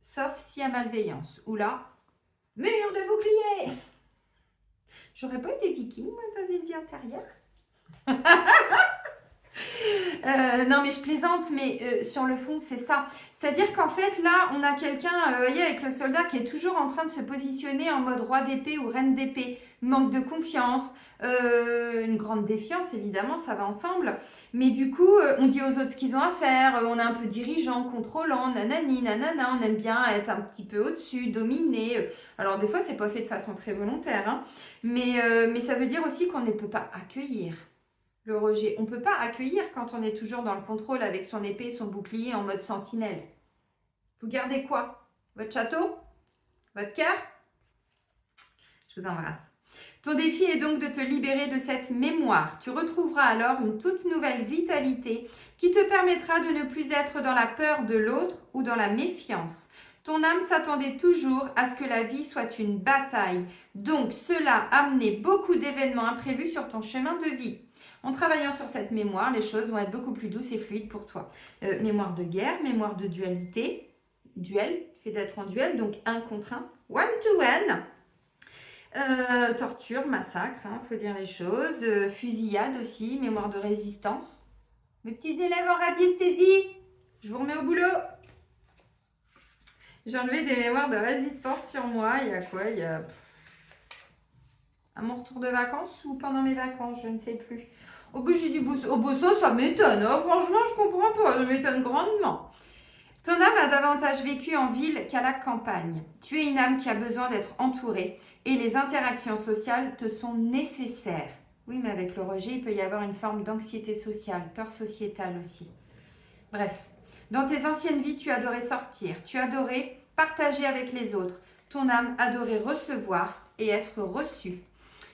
Sauf s'il y a malveillance. Ou là, mur de bouclier. J'aurais pas été viking, moi, dans une vie antérieure. Non, mais je plaisante, mais sur le fond, c'est ça. C'est-à-dire qu'en fait, là, on a quelqu'un, vous voyez, avec le soldat qui est toujours en train de se positionner en mode roi d'épée ou reine d'épée. Manque de confiance, une grande défiance, évidemment, ça va ensemble. Mais du coup, on dit aux autres ce qu'ils ont à faire, on est un peu dirigeant, contrôlant, nanani, nanana, on aime bien être un petit peu au-dessus, dominer. Alors, des fois, c'est pas fait de façon très volontaire, hein, mais ça veut dire aussi qu'on ne peut pas accueillir le rejet. On ne peut pas accueillir quand on est toujours dans le contrôle avec son épée, son bouclier en mode sentinelle. Vous gardez quoi? Votre château? Votre cœur? Je vous embrasse. Ton défi est donc de te libérer de cette mémoire. Tu retrouveras alors une toute nouvelle vitalité qui te permettra de ne plus être dans la peur de l'autre ou dans la méfiance. Ton âme s'attendait toujours à ce que la vie soit une bataille. Donc cela amenait beaucoup d'événements imprévus sur ton chemin de vie. En travaillant sur cette mémoire, les choses vont être beaucoup plus douces et fluides pour toi. Mémoire de guerre, mémoire de dualité, duel, fait d'être en duel, donc un contre un, one to one. Torture, massacre, faut dire les choses. Fusillade aussi, mémoire de résistance. Mes petits élèves en radiesthésie, je vous remets au boulot. J'ai enlevé des mémoires de résistance sur moi. Il y a quoi? Il y a à mon retour de vacances ou pendant mes vacances, je ne sais plus. Au bout, j'ai du bousseau, ça m'étonne. Hein. Franchement, je comprends pas. Ça m'étonne grandement. Ton âme a davantage vécu en ville qu'à la campagne. Tu es une âme qui a besoin d'être entourée et les interactions sociales te sont nécessaires. Oui, mais avec le rejet, il peut y avoir une forme d'anxiété sociale, peur sociétale aussi. Bref, dans tes anciennes vies, tu adorais sortir, tu adorais partager avec les autres. Ton âme adorait recevoir et être reçue.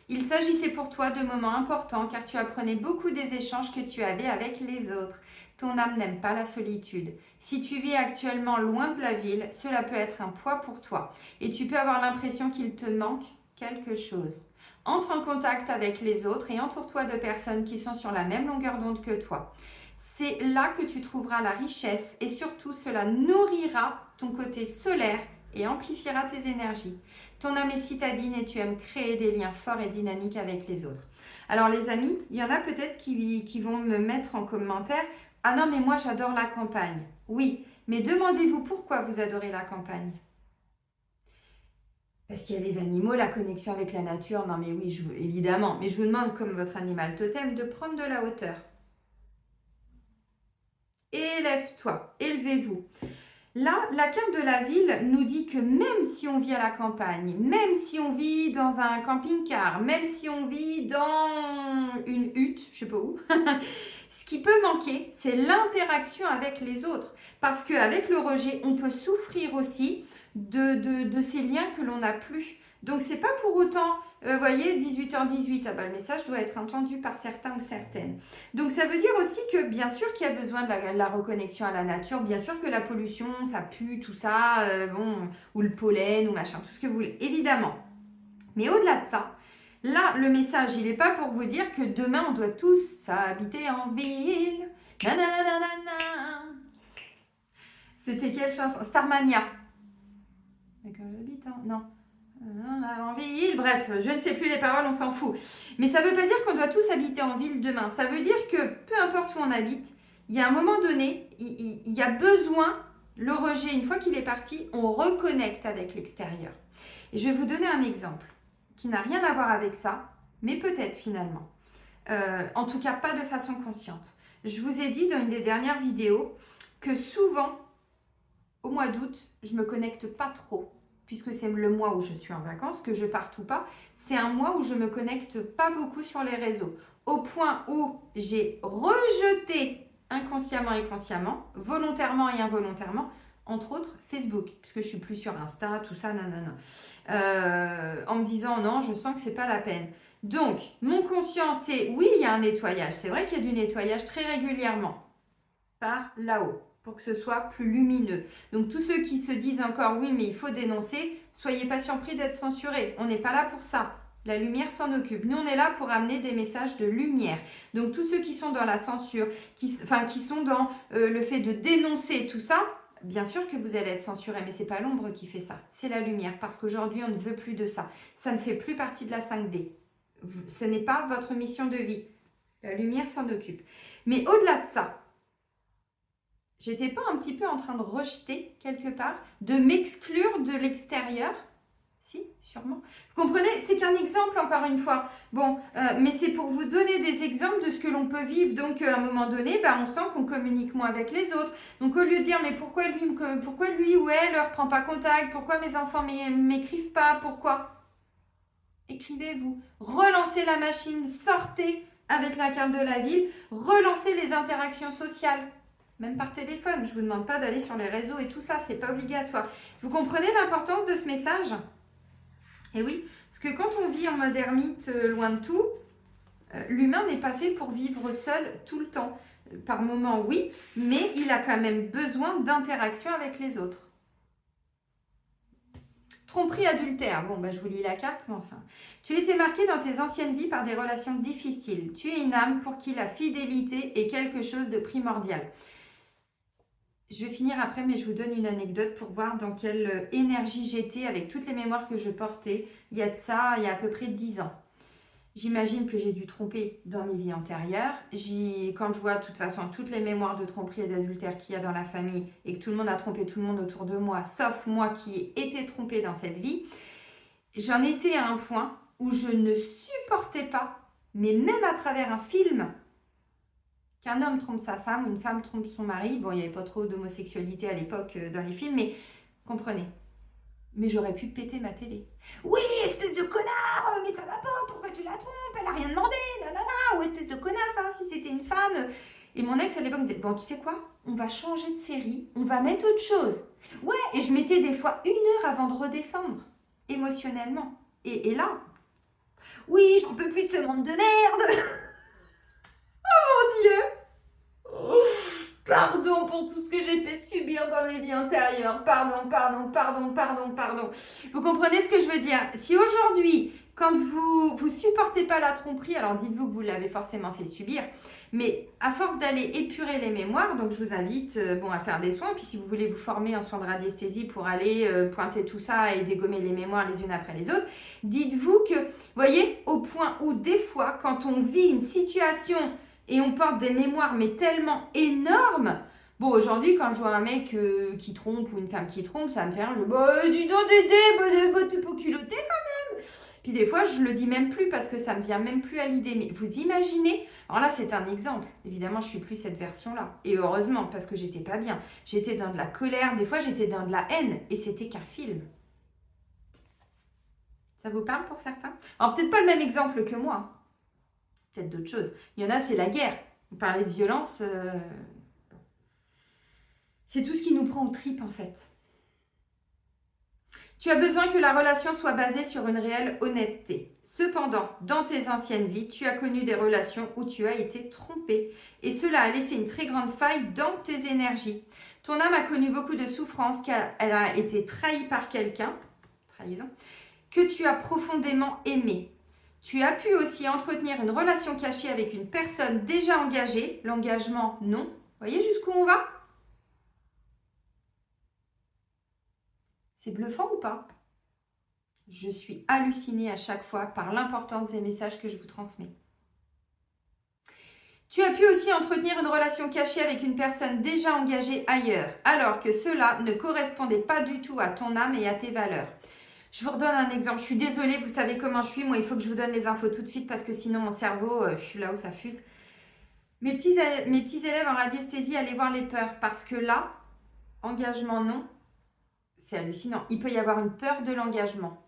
Il s'agissait pour toi de moments importants car tu apprenais beaucoup des échanges que tu avais avec les autres. Ton âme n'aime pas la solitude. Si tu vis actuellement loin de la ville, cela peut être un poids pour toi et tu peux avoir l'impression qu'il te manque quelque chose. Entre en contact avec les autres et entoure-toi de personnes qui sont sur la même longueur d'onde que toi. C'est là que tu trouveras la richesse et surtout cela nourrira ton côté solaire et amplifiera tes énergies. Ton âme est citadine et tu aimes créer des liens forts et dynamiques avec les autres. Alors les amis, il y en a peut-être qui vont me mettre en commentaire « Ah non, mais moi j'adore la campagne. » Oui, mais demandez-vous pourquoi vous adorez la campagne. Parce qu'il y a les animaux, la connexion avec la nature. Non mais oui, évidemment. Mais je vous demande, comme votre animal totem, de prendre de la hauteur. Élève-toi, élevez-vous. Là, la carte de la ville nous dit que même si on vit à la campagne, même si on vit dans un camping-car, même si on vit dans une hutte, je ne sais pas où, ce qui peut manquer, c'est l'interaction avec les autres. Parce qu'avec le rejet, on peut souffrir aussi de ces liens que l'on n'a plus. Donc, ce n'est pas pour autant, vous voyez, 18h18, ah ben, le message doit être entendu par certains ou certaines. Donc, ça veut dire aussi que, bien sûr, qu'il y a besoin de la reconnexion à la nature, bien sûr que la pollution, ça pue, tout ça, ou le pollen, ou machin, tout ce que vous voulez, évidemment. Mais au-delà de ça, là, le message, il n'est pas pour vous dire que demain, on doit tous habiter en ville. Nananana. C'était quelle chanson? Starmania. D'accord, j'habite, hein? Non. En ville, bref, je ne sais plus les paroles, on s'en fout. Mais ça ne veut pas dire qu'on doit tous habiter en ville demain. Ça veut dire que peu importe où on habite, il y a un moment donné, il y a besoin, le rejet, une fois qu'il est parti, on reconnecte avec l'extérieur. Et je vais vous donner un exemple qui n'a rien à voir avec ça, mais peut-être finalement. En tout cas, pas de façon consciente. Je vous ai dit dans une des dernières vidéos que souvent, au mois d'août, je ne me connecte pas trop puisque c'est le mois où je suis en vacances, que je parte ou pas, c'est un mois où je me connecte pas beaucoup sur les réseaux. Au point où j'ai rejeté inconsciemment et consciemment, volontairement et involontairement, entre autres Facebook, puisque je suis plus sur Insta, tout ça, nanana. En me disant non, je sens que c'est pas la peine. Donc, mon conscient, c'est oui, il y a un nettoyage. C'est vrai qu'il y a du nettoyage très régulièrement par là-haut pour que ce soit plus lumineux. Donc, tous ceux qui se disent encore oui, mais il faut dénoncer, soyez pas surpris d'être censurés. On n'est pas là pour ça. La lumière s'en occupe. Nous, on est là pour amener des messages de lumière. Donc, tous ceux qui sont dans la censure, qui sont dans le fait de dénoncer tout ça, bien sûr que vous allez être censuré, mais ce n'est pas l'ombre qui fait ça. C'est la lumière, parce qu'aujourd'hui, on ne veut plus de ça. Ça ne fait plus partie de la 5D. Ce n'est pas votre mission de vie. La lumière s'en occupe. Mais au-delà de ça, j'étais pas un petit peu en train de rejeter quelque part, de m'exclure de l'extérieur? Si, sûrement. Vous comprenez? C'est qu'un exemple, encore une fois. Bon, mais c'est pour vous donner des exemples de ce que l'on peut vivre. Donc, à un moment donné, on sent qu'on communique moins avec les autres. Donc, au lieu de dire, mais pourquoi lui ou elle ne reprend pas contact? Pourquoi mes enfants ne m'écrivent pas? Pourquoi? Écrivez-vous. Relancez la machine. Sortez avec la carte de la ville. Relancez les interactions sociales. Même par téléphone. Je ne vous demande pas d'aller sur les réseaux et tout ça. Ce n'est pas obligatoire. Vous comprenez l'importance de ce message? Et oui, parce que quand on vit en mode ermite, loin de tout, l'humain n'est pas fait pour vivre seul tout le temps. Par moments, oui, mais il a quand même besoin d'interaction avec les autres. Tromperie adultère. Bon, je vous lis la carte, mais enfin. Tu étais marqué dans tes anciennes vies par des relations difficiles. Tu es une âme pour qui la fidélité est quelque chose de primordial. Je vais finir après, mais je vous donne une anecdote pour voir dans quelle énergie j'étais avec toutes les mémoires que je portais. Il y a de ça, il y a à peu près 10 ans. J'imagine que j'ai dû tromper dans mes vies antérieures. Quand je vois de toute façon toutes les mémoires de tromperie et d'adultère qu'il y a dans la famille et que tout le monde a trompé tout le monde autour de moi, sauf moi qui ai été trompée dans cette vie, j'en étais à un point où je ne supportais pas, mais même à travers un film, qu'un homme trompe sa femme ou une femme trompe son mari. Bon, il n'y avait pas trop d'homosexualité à l'époque dans les films, mais comprenez. Mais j'aurais pu péter ma télé. Oui, espèce de connard, mais ça va pas, pourquoi tu la trompes? Elle a rien demandé, nanana, ou espèce de connasse, hein, si c'était une femme. Et mon ex à l'époque me disait, bon, tu sais quoi? On va changer de série, on va mettre autre chose. Ouais, et je mettais des fois 1 heure avant de redescendre, émotionnellement. Et là, oui, j'en peux plus de ce monde de merde. Mon Dieu! Pardon pour tout ce que j'ai fait subir dans mes vies antérieures. Pardon. Vous comprenez ce que je veux dire? Si aujourd'hui, quand vous supportez pas la tromperie, alors dites-vous que vous l'avez forcément fait subir, mais à force d'aller épurer les mémoires, donc je vous invite à faire des soins, puis si vous voulez vous former en soins de radiesthésie pour aller pointer tout ça et dégommer les mémoires les unes après les autres, dites-vous que, vous voyez, au point où des fois, quand on vit une situation et on porte des mémoires mais tellement énormes. Bon, aujourd'hui, quand je vois un mec qui trompe ou une femme qui trompe, ça me fait rire. Dis donc, Dédé, tu peux culotter quand même. Puis des fois, je le dis même plus parce que ça me vient même plus à l'idée. Mais vous imaginez, alors là, c'est un exemple. Évidemment, je suis plus cette version-là. Et heureusement, parce que j'étais pas bien. J'étais dans de la colère, des fois, j'étais dans de la haine. Et c'était qu'un film. Ça vous parle pour certains? Alors, peut-être pas le même exemple que moi. Peut-être d'autres choses. Il y en a, c'est la guerre. Vous parlez de violence, c'est tout ce qui nous prend aux tripes en fait. Tu as besoin que la relation soit basée sur une réelle honnêteté. Cependant, dans tes anciennes vies, tu as connu des relations où tu as été trompé. Et cela a laissé une très grande faille dans tes énergies. Ton âme a connu beaucoup de souffrances car elle a été trahie par quelqu'un, trahison, que tu as profondément aimé. Tu as pu aussi entretenir une relation cachée avec une personne déjà engagée. L'engagement, non. Voyez jusqu'où on va? C'est bluffant ou pas? Je suis hallucinée à chaque fois par l'importance des messages que je vous transmets. Tu as pu aussi entretenir une relation cachée avec une personne déjà engagée ailleurs, alors que cela ne correspondait pas du tout à ton âme et à tes valeurs. Je vous redonne un exemple. Je suis désolée, vous savez comment je suis. Moi, il faut que je vous donne les infos tout de suite parce que sinon, mon cerveau, là où ça fuse. Mes petits élèves en radiesthésie, allez voir les peurs. Parce que là, engagement, non. C'est hallucinant. Il peut y avoir une peur de l'engagement.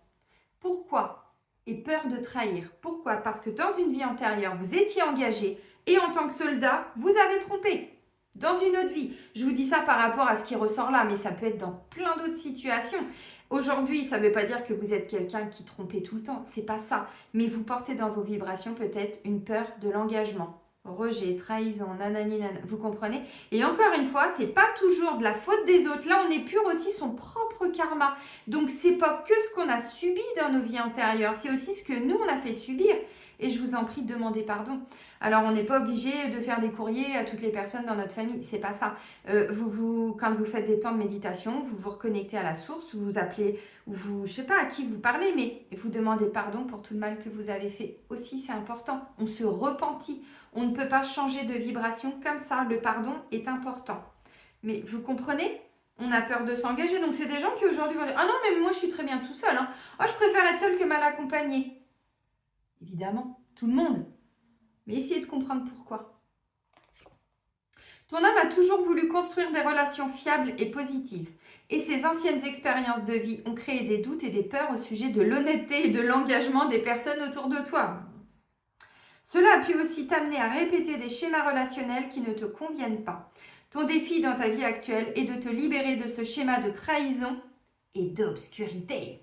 Pourquoi? et peur de trahir. Pourquoi? Parce que dans une vie antérieure, vous étiez engagé et en tant que soldat, vous avez trompé. Dans une autre vie. Je vous dis ça par rapport à ce qui ressort là, mais ça peut être dans plein d'autres situations. Aujourd'hui, ça ne veut pas dire que vous êtes quelqu'un qui trompait tout le temps, c'est pas ça. Mais vous portez dans vos vibrations peut-être une peur de l'engagement. Rejet, trahison, nanani, nanana, vous comprenez? Et encore une fois, c'est pas toujours de la faute des autres. Là, on épure aussi son propre karma. Donc, c'est pas que ce qu'on a subi dans nos vies antérieures, c'est aussi ce que nous, on a fait subir. Et je vous en prie, demandez pardon. Alors, on n'est pas obligé de faire des courriers à toutes les personnes dans notre famille, c'est pas ça. Quand vous faites des temps de méditation, vous vous reconnectez à la source, vous vous appelez, ou vous, je sais pas à qui vous parlez, mais vous demandez pardon pour tout le mal que vous avez fait. Aussi, c'est important. On se repentit. On ne peut pas changer de vibration comme ça. Le pardon est important. Mais vous comprenez? On a peur de s'engager. Donc, c'est des gens qui aujourd'hui vont dire « Ah non, mais moi, je suis très bien tout seul. Hein. Oh, je préfère être seul que mal accompagné. » Évidemment, tout le monde. Mais essayez de comprendre pourquoi. Ton homme a toujours voulu construire des relations fiables et positives. Et ses anciennes expériences de vie ont créé des doutes et des peurs au sujet de l'honnêteté et de l'engagement des personnes autour de toi. Cela a pu aussi t'amener à répéter des schémas relationnels qui ne te conviennent pas. Ton défi dans ta vie actuelle est de te libérer de ce schéma de trahison et d'obscurité.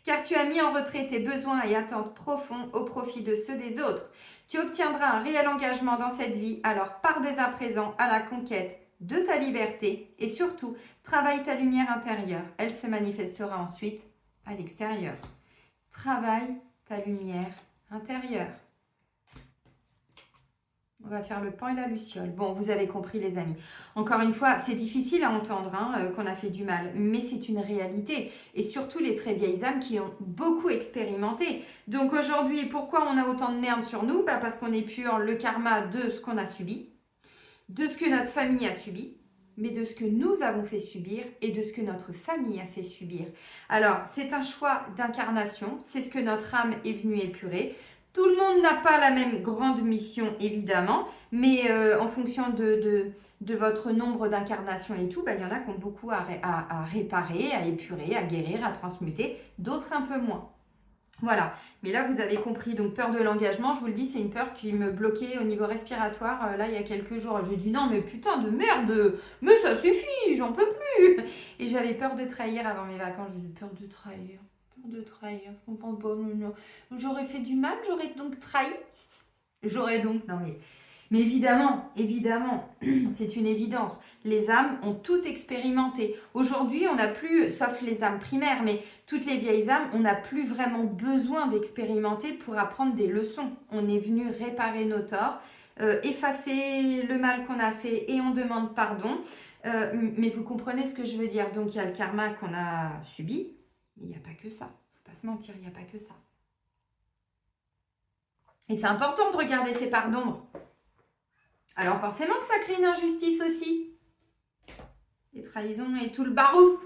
Car tu as mis en retrait tes besoins et attentes profonds au profit de ceux des autres. Tu obtiendras un réel engagement dans cette vie, alors pars dès à présent à la conquête de ta liberté et surtout, travaille ta lumière intérieure. Elle se manifestera ensuite à l'extérieur. Travaille ta lumière intérieure. On va faire le pan et la luciole. Bon, vous avez compris les amis. Encore une fois, c'est difficile à entendre qu'on a fait du mal, mais c'est une réalité. Et surtout les très vieilles âmes qui ont beaucoup expérimenté. Donc aujourd'hui, pourquoi on a autant de merde sur nous? Parce qu'on épure le karma de ce qu'on a subi, de ce que notre famille a subi, mais de ce que nous avons fait subir et de ce que notre famille a fait subir. Alors, c'est un choix d'incarnation, c'est ce que notre âme est venue épurer. Tout le monde n'a pas la même grande mission, évidemment, mais en fonction de votre nombre d'incarnations et tout, il y en a qui ont beaucoup à réparer, à épurer, à guérir, à transmuter, d'autres un peu moins. Voilà, mais là vous avez compris, donc peur de l'engagement, je vous le dis, c'est une peur qui me bloquait au niveau respiratoire, là il y a quelques jours. J'ai dit non mais putain de merde, mais ça suffit, j'en peux plus. Et j'avais peur de trahir avant mes vacances, j'ai eu peur de trahir. Je comprends pas, non. J'aurais fait du mal, j'aurais donc trahi. Mais évidemment, c'est une évidence. Les âmes ont tout expérimenté. Aujourd'hui, on n'a plus, sauf les âmes primaires, mais toutes les vieilles âmes, on n'a plus vraiment besoin d'expérimenter pour apprendre des leçons. On est venu réparer nos torts, effacer le mal qu'on a fait et on demande pardon. Mais vous comprenez ce que je veux dire. Donc, il y a le karma qu'on a subi, mais il n'y a pas que ça. Faut pas se mentir, il n'y a pas que ça. Et c'est important de regarder ces parts d'ombre. Alors forcément que ça crée une injustice aussi. Les trahisons et tout le barouf.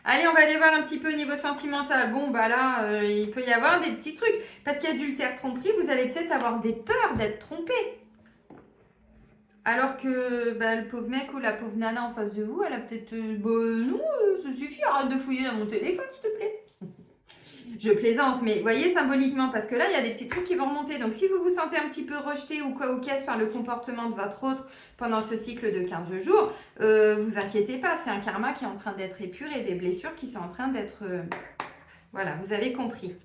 Allez, on va aller voir un petit peu au niveau sentimental. Bon, là, il peut y avoir des petits trucs. Parce qu'adultère, tromperie, vous allez peut-être avoir des peurs d'être trompé. Alors que le pauvre mec ou la pauvre nana en face de vous, elle a peut-être... non, ça suffit, arrête de fouiller dans mon téléphone, s'il te plaît. Je plaisante, mais voyez symboliquement, parce que là, il y a des petits trucs qui vont remonter. Donc, si vous vous sentez un petit peu rejeté ou quoi ou qu'est-ce par le comportement de votre autre pendant ce cycle de 15 jours, vous inquiétez pas, c'est un karma qui est en train d'être épuré, des blessures qui sont en train d'être... Voilà, vous avez compris.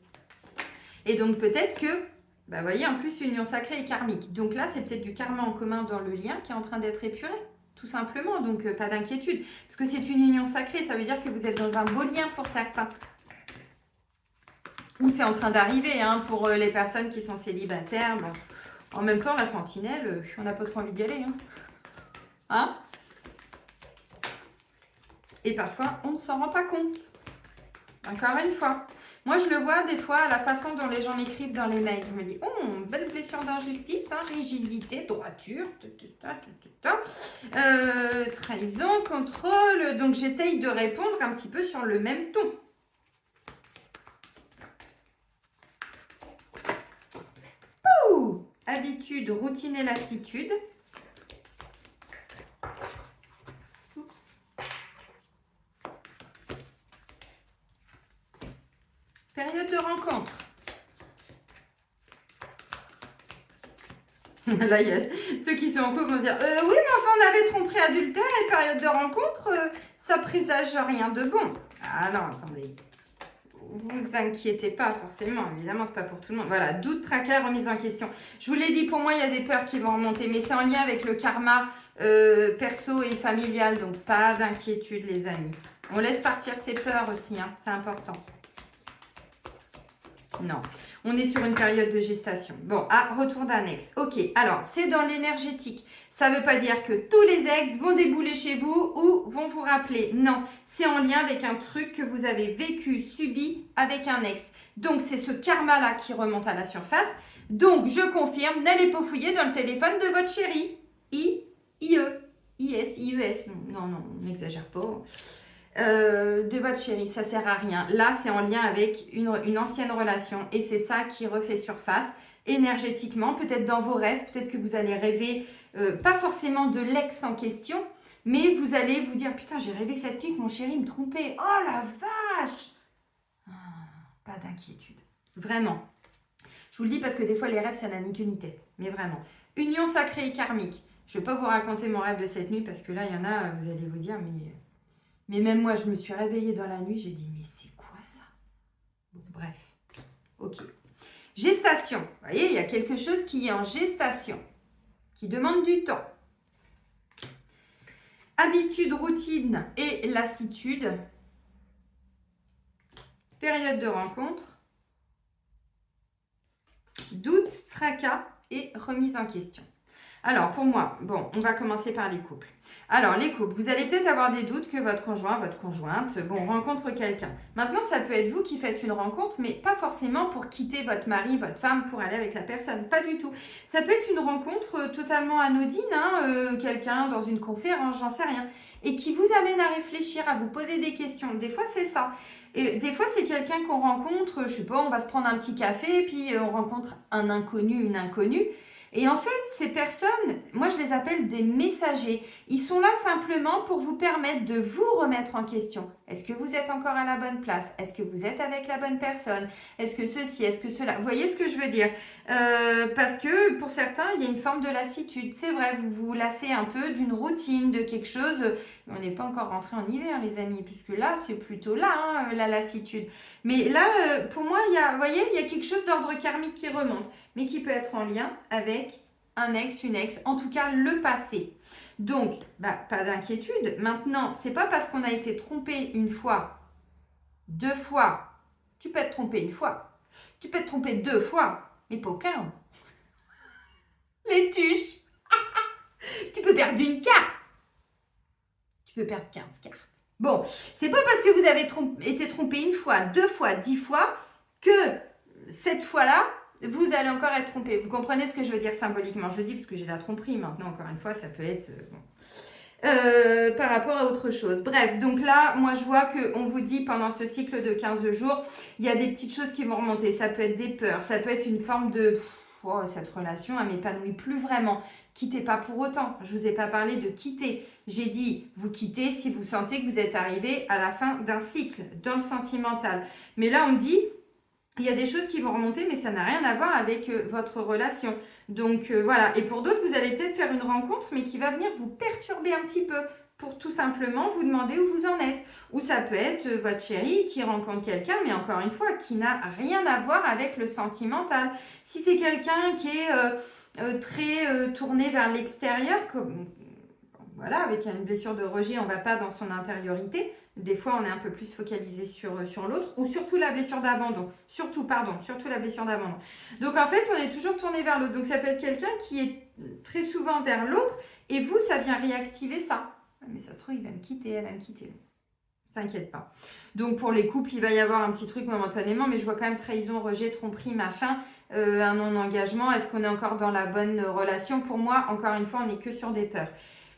Et donc, peut-être que, vous voyez, en plus, union sacrée et karmique. Donc là, c'est peut-être du karma en commun dans le lien qui est en train d'être épuré. Tout simplement, donc pas d'inquiétude. Parce que c'est une union sacrée, ça veut dire que vous êtes dans un beau lien pour certains. Ou c'est en train d'arriver pour les personnes qui sont célibataires. Bon. En même temps, la sentinelle, on n'a pas trop envie d'y aller. Et parfois, on ne s'en rend pas compte. Encore une fois. Moi, je le vois des fois à la façon dont les gens m'écrivent dans les mails. Je me dis, belle blessure d'injustice, rigidité, droiture, trahison, contrôle. Donc, j'essaye de répondre un petit peu sur le même ton. Habitude, routine et lassitude. Oups. Période de rencontre. Là, il y a ceux qui sont en couple vont dire oui, mais enfin, on avait tromperie adultère et période de rencontre, ça présage rien de bon. Ah non, attendez. Vous inquiétez pas, forcément. Évidemment, c'est pas pour tout le monde. Voilà, doute, tracas, remise en question. Je vous l'ai dit, pour moi, il y a des peurs qui vont remonter, mais c'est en lien avec le karma perso et familial, donc pas d'inquiétude, les amis. On laisse partir ces peurs aussi, hein, c'est important. Non, on est sur une période de gestation. Bon, retour d'un ex. Ok, alors, c'est dans l'énergétique. Ça ne veut pas dire que tous les ex vont débouler chez vous ou vont vous rappeler. Non, c'est en lien avec un truc que vous avez vécu, subi avec un ex. Donc, c'est ce karma-là qui remonte à la surface. Donc, je confirme, n'allez pas fouiller dans le téléphone de votre chéri. I-S. Non, on n'exagère pas. De votre chéri, ça sert à rien. Là, c'est en lien avec une ancienne relation et c'est ça qui refait surface énergétiquement, peut-être dans vos rêves, peut-être que vous allez rêver, pas forcément de l'ex en question, mais vous allez vous dire, putain, j'ai rêvé cette nuit que mon chéri me trompait. Oh la vache! Pas d'inquiétude. Vraiment. Je vous le dis parce que des fois, les rêves, ça n'a ni queue ni tête. Mais vraiment. Union sacrée et karmique. Je ne vais pas vous raconter mon rêve de cette nuit parce que là, il y en a, vous allez vous dire, mais même moi, je me suis réveillée dans la nuit, j'ai dit, mais c'est quoi ça? Bon, bref, ok. Gestation, vous voyez, il y a quelque chose qui est en gestation, qui demande du temps. Habitude, routine et lassitude. Période de rencontre. Doute, tracas et remise en question. Alors, pour moi, bon, on va commencer par les couples. Alors, les couples, vous allez peut-être avoir des doutes que votre conjoint, votre conjointe, rencontre quelqu'un. Maintenant, ça peut être vous qui faites une rencontre, mais pas forcément pour quitter votre mari, votre femme, pour aller avec la personne. Pas du tout. Ça peut être une rencontre totalement anodine, quelqu'un dans une conférence, j'en sais rien, et qui vous amène à réfléchir, à vous poser des questions. Des fois, c'est ça. Et des fois, c'est quelqu'un qu'on rencontre, je sais pas, on va se prendre un petit café, puis on rencontre un inconnu, une inconnue. Et en fait, ces personnes, moi je les appelle des messagers. Ils sont là simplement pour vous permettre de vous remettre en question. Est-ce que vous êtes encore à la bonne place? Est-ce que vous êtes avec la bonne personne? Est-ce que ceci? Est-ce que cela? Vous voyez ce que je veux dire? Parce que pour certains, il y a une forme de lassitude. C'est vrai, vous vous lassez un peu d'une routine, de quelque chose. On n'est pas encore rentré en hiver, les amis, puisque là, c'est plutôt là, la lassitude. Mais là, pour moi, vous voyez, il y a quelque chose d'ordre karmique qui remonte, mais qui peut être en lien avec un ex, une ex, en tout cas le passé. Donc, pas d'inquiétude. Maintenant, c'est pas parce qu'on a été trompé une fois, deux fois. Tu peux être trompé une fois. Tu peux être trompé deux fois, mais pas 15. Les tuches. Tu peux perdre une carte. Tu peux perdre 15 cartes. Bon, c'est pas parce que vous avez été trompé une fois, deux fois, 10 fois que cette fois-là, vous allez encore être trompé. Vous comprenez ce que je veux dire symboliquement? Je dis parce que j'ai la tromperie maintenant, encore une fois, ça peut être par rapport à autre chose. Bref, donc là, moi je vois qu'on vous dit pendant ce cycle de 15 jours, il y a des petites choses qui vont remonter. Ça peut être des peurs, ça peut être une forme de cette relation, elle m'épanouit plus vraiment. Quittez pas pour autant. Je vous ai pas parlé de quitter. J'ai dit, vous quittez si vous sentez que vous êtes arrivé à la fin d'un cycle, dans le sentimental. Mais là, on me dit, il y a des choses qui vont remonter, mais ça n'a rien à voir avec votre relation. Donc, voilà. Et pour d'autres, vous allez peut-être faire une rencontre, mais qui va venir vous perturber un petit peu pour tout simplement vous demander où vous en êtes. Ou ça peut être votre chéri qui rencontre quelqu'un, mais encore une fois, qui n'a rien à voir avec le sentimental. Si c'est quelqu'un qui est très tourné vers l'extérieur, voilà, avec une blessure de rejet, on ne va pas dans son intériorité. Des fois, on est un peu plus focalisé sur l'autre, ou surtout la blessure d'abandon. Surtout la blessure d'abandon. Donc, en fait, on est toujours tourné vers l'autre. Donc, ça peut être quelqu'un qui est très souvent vers l'autre, et vous, ça vient réactiver ça. Mais ça se trouve, il va me quitter, elle va me quitter. Ne s'inquiète pas. Donc, pour les couples, il va y avoir un petit truc momentanément, mais je vois quand même trahison, rejet, tromperie, machin, un non-engagement. Est-ce qu'on est encore dans la bonne relation? Pour moi, encore une fois, on n'est que sur des peurs.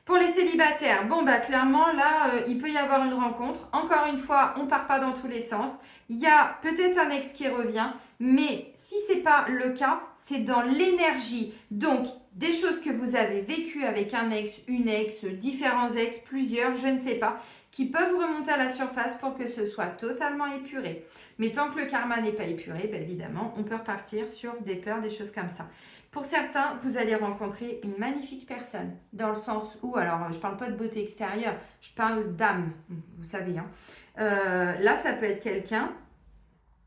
Pour les célibataires, clairement, là, il peut y avoir une rencontre. Encore une fois, on ne part pas dans tous les sens. Il y a peut-être un ex qui revient, mais si ce n'est pas le cas, c'est dans l'énergie. Donc, des choses que vous avez vécues avec un ex, une ex, différents ex, plusieurs, je ne sais pas, qui peuvent remonter à la surface pour que ce soit totalement épuré. Mais tant que le karma n'est pas épuré, bien évidemment, on peut repartir sur des peurs, des choses comme ça. Pour certains, vous allez rencontrer une magnifique personne, dans le sens où, alors je ne parle pas de beauté extérieure, je parle d'âme, vous savez. Hein. Là, ça peut être quelqu'un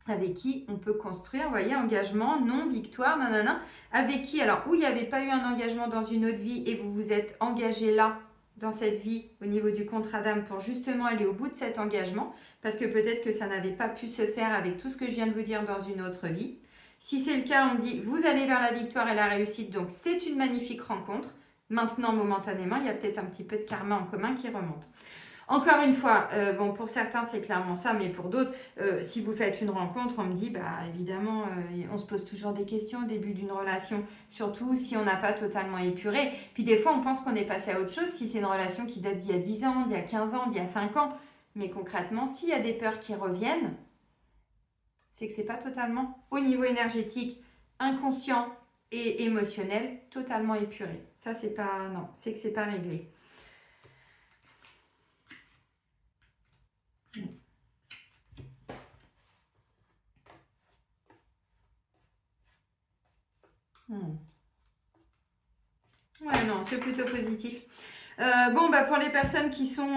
avec qui on peut construire, vous voyez, engagement, non, victoire, nanana, avec qui, alors, où il n'y avait pas eu un engagement dans une autre vie et vous vous êtes engagé là, dans cette vie, au niveau du contrat d'âme, pour justement aller au bout de cet engagement, parce que peut-être que ça n'avait pas pu se faire avec tout ce que je viens de vous dire dans une autre vie. Si c'est le cas, on me dit, vous allez vers la victoire et la réussite, donc c'est une magnifique rencontre. Maintenant, momentanément, il y a peut-être un petit peu de karma en commun qui remonte. Encore une fois, bon, pour certains, c'est clairement ça, mais pour d'autres, si vous faites une rencontre, on me dit, bah évidemment, on se pose toujours des questions au début d'une relation, surtout si on n'a pas totalement épuré. Puis des fois, on pense qu'on est passé à autre chose, si c'est une relation qui date d'il y a 10 ans, d'il y a 15 ans, d'il y a 5 ans. Mais concrètement, s'il y a des peurs qui reviennent, c'est que ce n'est pas totalement, au niveau énergétique, inconscient et émotionnel, totalement épuré. Ça, c'est pas, non, c'est que c'est pas réglé. Ouais, non, c'est plutôt positif. Bon, bah pour les personnes qui sont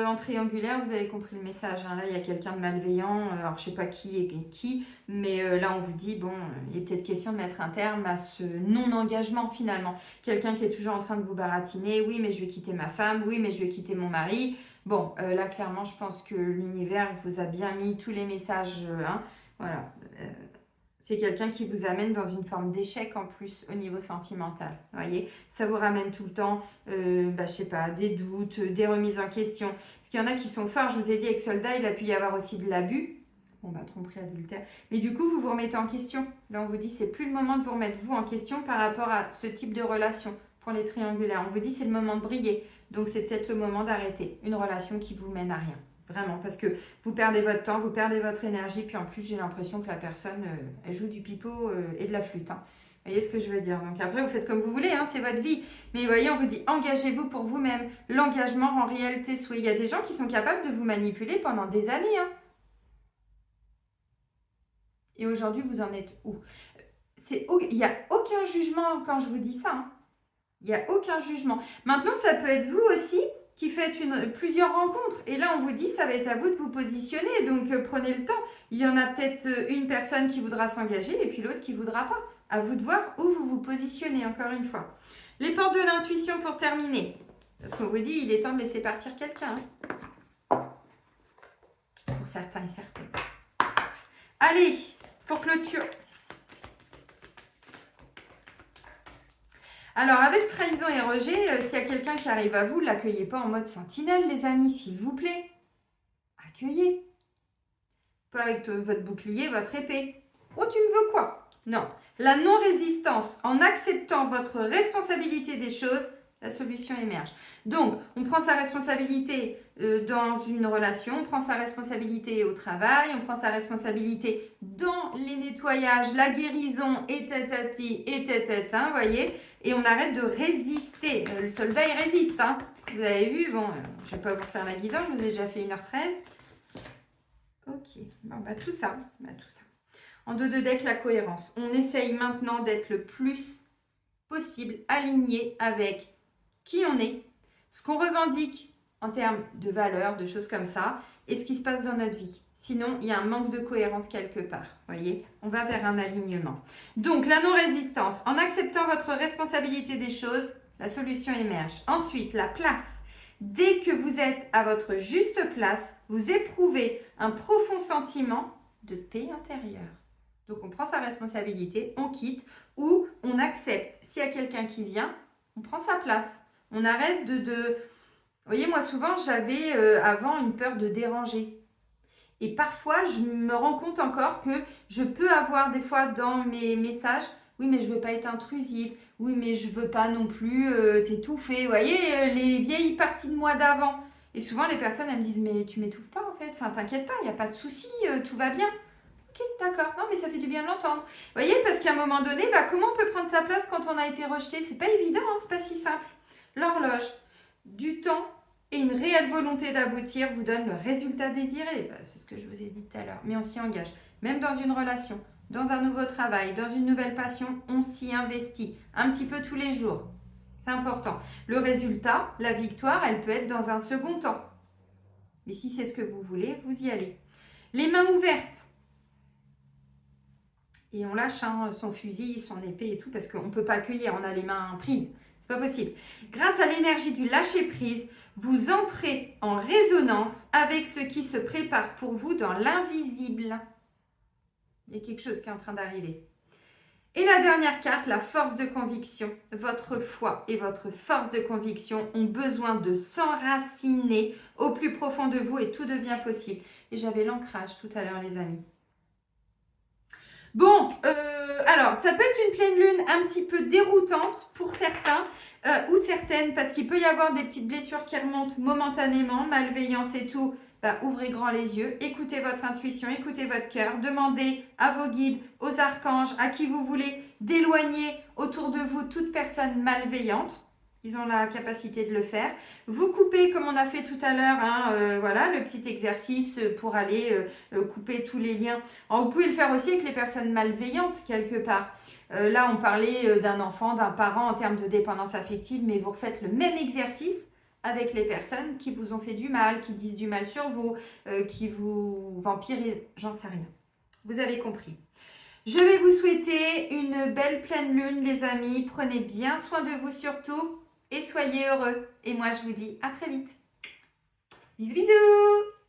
en triangulaire, vous avez compris le message. Hein. Là, il y a quelqu'un de malveillant. Alors, je sais pas qui et qui, mais là, on vous dit, bon, il est peut-être question de mettre un terme à ce non-engagement finalement. Quelqu'un qui est toujours en train de vous baratiner. Oui, mais je vais quitter ma femme. Oui, mais je vais quitter mon mari. Bon, là, clairement, je pense que l'univers vous a bien mis tous les messages. Hein. Voilà. C'est quelqu'un qui vous amène dans une forme d'échec en plus au niveau sentimental. Vous voyez, ça vous ramène tout le temps, je sais pas, des doutes, des remises en question. Parce qu'il y en a qui sont forts. Je vous ai dit, avec Soldat, il a pu y avoir aussi de l'abus. Bon, bah, tromperie, adultère. Mais du coup, vous vous remettez en question. Là, on vous dit, c'est plus le moment de vous remettre vous en question par rapport à ce type de relation pour les triangulaires. On vous dit, c'est le moment de briller. Donc, c'est peut-être le moment d'arrêter une relation qui vous mène à rien. Vraiment, parce que vous perdez votre temps, vous perdez votre énergie, puis en plus, j'ai l'impression que la personne, elle joue du pipeau et de la flûte. Hein. Vous voyez ce que je veux dire? Donc après, vous faites comme vous voulez, hein, c'est votre vie. Mais vous voyez, on vous dit, engagez-vous pour vous-même. L'engagement rend réalité souhait. Il y a des gens qui sont capables de vous manipuler pendant des années. Hein. Et aujourd'hui, vous en êtes où? Il n'y a aucun jugement quand je vous dis ça. Hein. Il n'y a aucun jugement. Maintenant, ça peut être vous aussi qui faites plusieurs rencontres. Et là, on vous dit, ça va être à vous de vous positionner. Donc, prenez le temps. Il y en a peut-être une personne qui voudra s'engager et puis l'autre qui ne voudra pas. À vous de voir où vous vous positionnez, encore une fois. Les portes de l'intuition pour terminer. Parce qu'on vous dit, il est temps de laisser partir quelqu'un. Hein. Pour certains et certaines. Allez, pour clôture. Alors, avec trahison et rejet, s'il y a quelqu'un qui arrive à vous, ne l'accueillez pas en mode sentinelle, les amis, s'il vous plaît. Accueillez. Pas avec votre bouclier, votre épée. Oh, tu me veux quoi? Non. La non-résistance, en acceptant votre responsabilité des choses, la solution émerge. Donc, on prend sa responsabilité dans une relation, on prend sa responsabilité au travail, on prend sa responsabilité dans les nettoyages, la guérison, et tatati, et tatatin, vous voyez, et on arrête de résister. Le soldat, il résiste, hein. Vous avez vu, bon, je ne vais pas vous refaire la guidance, je vous ai déjà fait 1h13. Ok, bon, bah tout ça. En dos de deck, la cohérence. On essaye maintenant d'être le plus possible aligné avec qui on est, ce qu'on revendique en termes de valeurs, de choses comme ça, et ce qui se passe dans notre vie. Sinon, il y a un manque de cohérence quelque part. Voyez, on va vers un alignement. Donc, la non-résistance. En acceptant votre responsabilité des choses, la solution émerge. Ensuite, la place. Dès que vous êtes à votre juste place, vous éprouvez un profond sentiment de paix intérieure. Donc, on prend sa responsabilité, on quitte ou on accepte. S'il y a quelqu'un qui vient, on prend sa place. On arrête de... Vous voyez, moi, souvent, j'avais avant une peur de déranger. Et parfois, je me rends compte encore que je peux avoir des fois dans mes messages, oui, mais je ne veux pas être intrusive. Oui, mais je ne veux pas non plus t'étouffer. Vous voyez, les vieilles parties de moi d'avant. Et souvent, les personnes, elles me disent, mais tu m'étouffes pas, en fait. Enfin, t'inquiète pas, il n'y a pas de souci, tout va bien. Ok, d'accord. Non, mais ça fait du bien de l'entendre. Vous voyez, parce qu'à un moment donné, comment on peut prendre sa place quand on a été rejeté? C'est pas évident, hein, c'est pas si simple. L'horloge, du temps et une réelle volonté d'aboutir vous donne le résultat désiré. C'est ce que je vous ai dit tout à l'heure. Mais on s'y engage. Même dans une relation, dans un nouveau travail, dans une nouvelle passion, on s'y investit. Un petit peu tous les jours. C'est important. Le résultat, la victoire, elle peut être dans un second temps. Mais si c'est ce que vous voulez, vous y allez. Les mains ouvertes. Et on lâche son fusil, son épée et tout, parce qu'on ne peut pas accueillir, on a les mains prises. C'est pas possible. Grâce à l'énergie du lâcher-prise, vous entrez en résonance avec ce qui se prépare pour vous dans l'invisible. Il y a quelque chose qui est en train d'arriver. Et la dernière carte, la force de conviction. Votre foi et votre force de conviction ont besoin de s'enraciner au plus profond de vous et tout devient possible. Et j'avais l'ancrage tout à l'heure, les amis. Bon, alors, ça peut être une pleine lune un petit peu déroutante pour certains ou certaines, parce qu'il peut y avoir des petites blessures qui remontent momentanément, malveillance et tout. Ouvrez grand les yeux, écoutez votre intuition, écoutez votre cœur, demandez à vos guides, aux archanges, à qui vous voulez, d'éloigner autour de vous toute personne malveillante. Ils ont la capacité de le faire. Vous coupez comme on a fait tout à l'heure, voilà, le petit exercice pour aller couper tous les liens. Alors, vous pouvez le faire aussi avec les personnes malveillantes quelque part. Là, on parlait d'un enfant, d'un parent en termes de dépendance affective, mais vous refaites le même exercice avec les personnes qui vous ont fait du mal, qui disent du mal sur vous, qui vous vampirisent, j'en sais rien. Vous avez compris. Je vais vous souhaiter une belle pleine lune, les amis. Prenez bien soin de vous surtout et soyez heureux. Et moi, je vous dis à très vite. Bisous, bisous!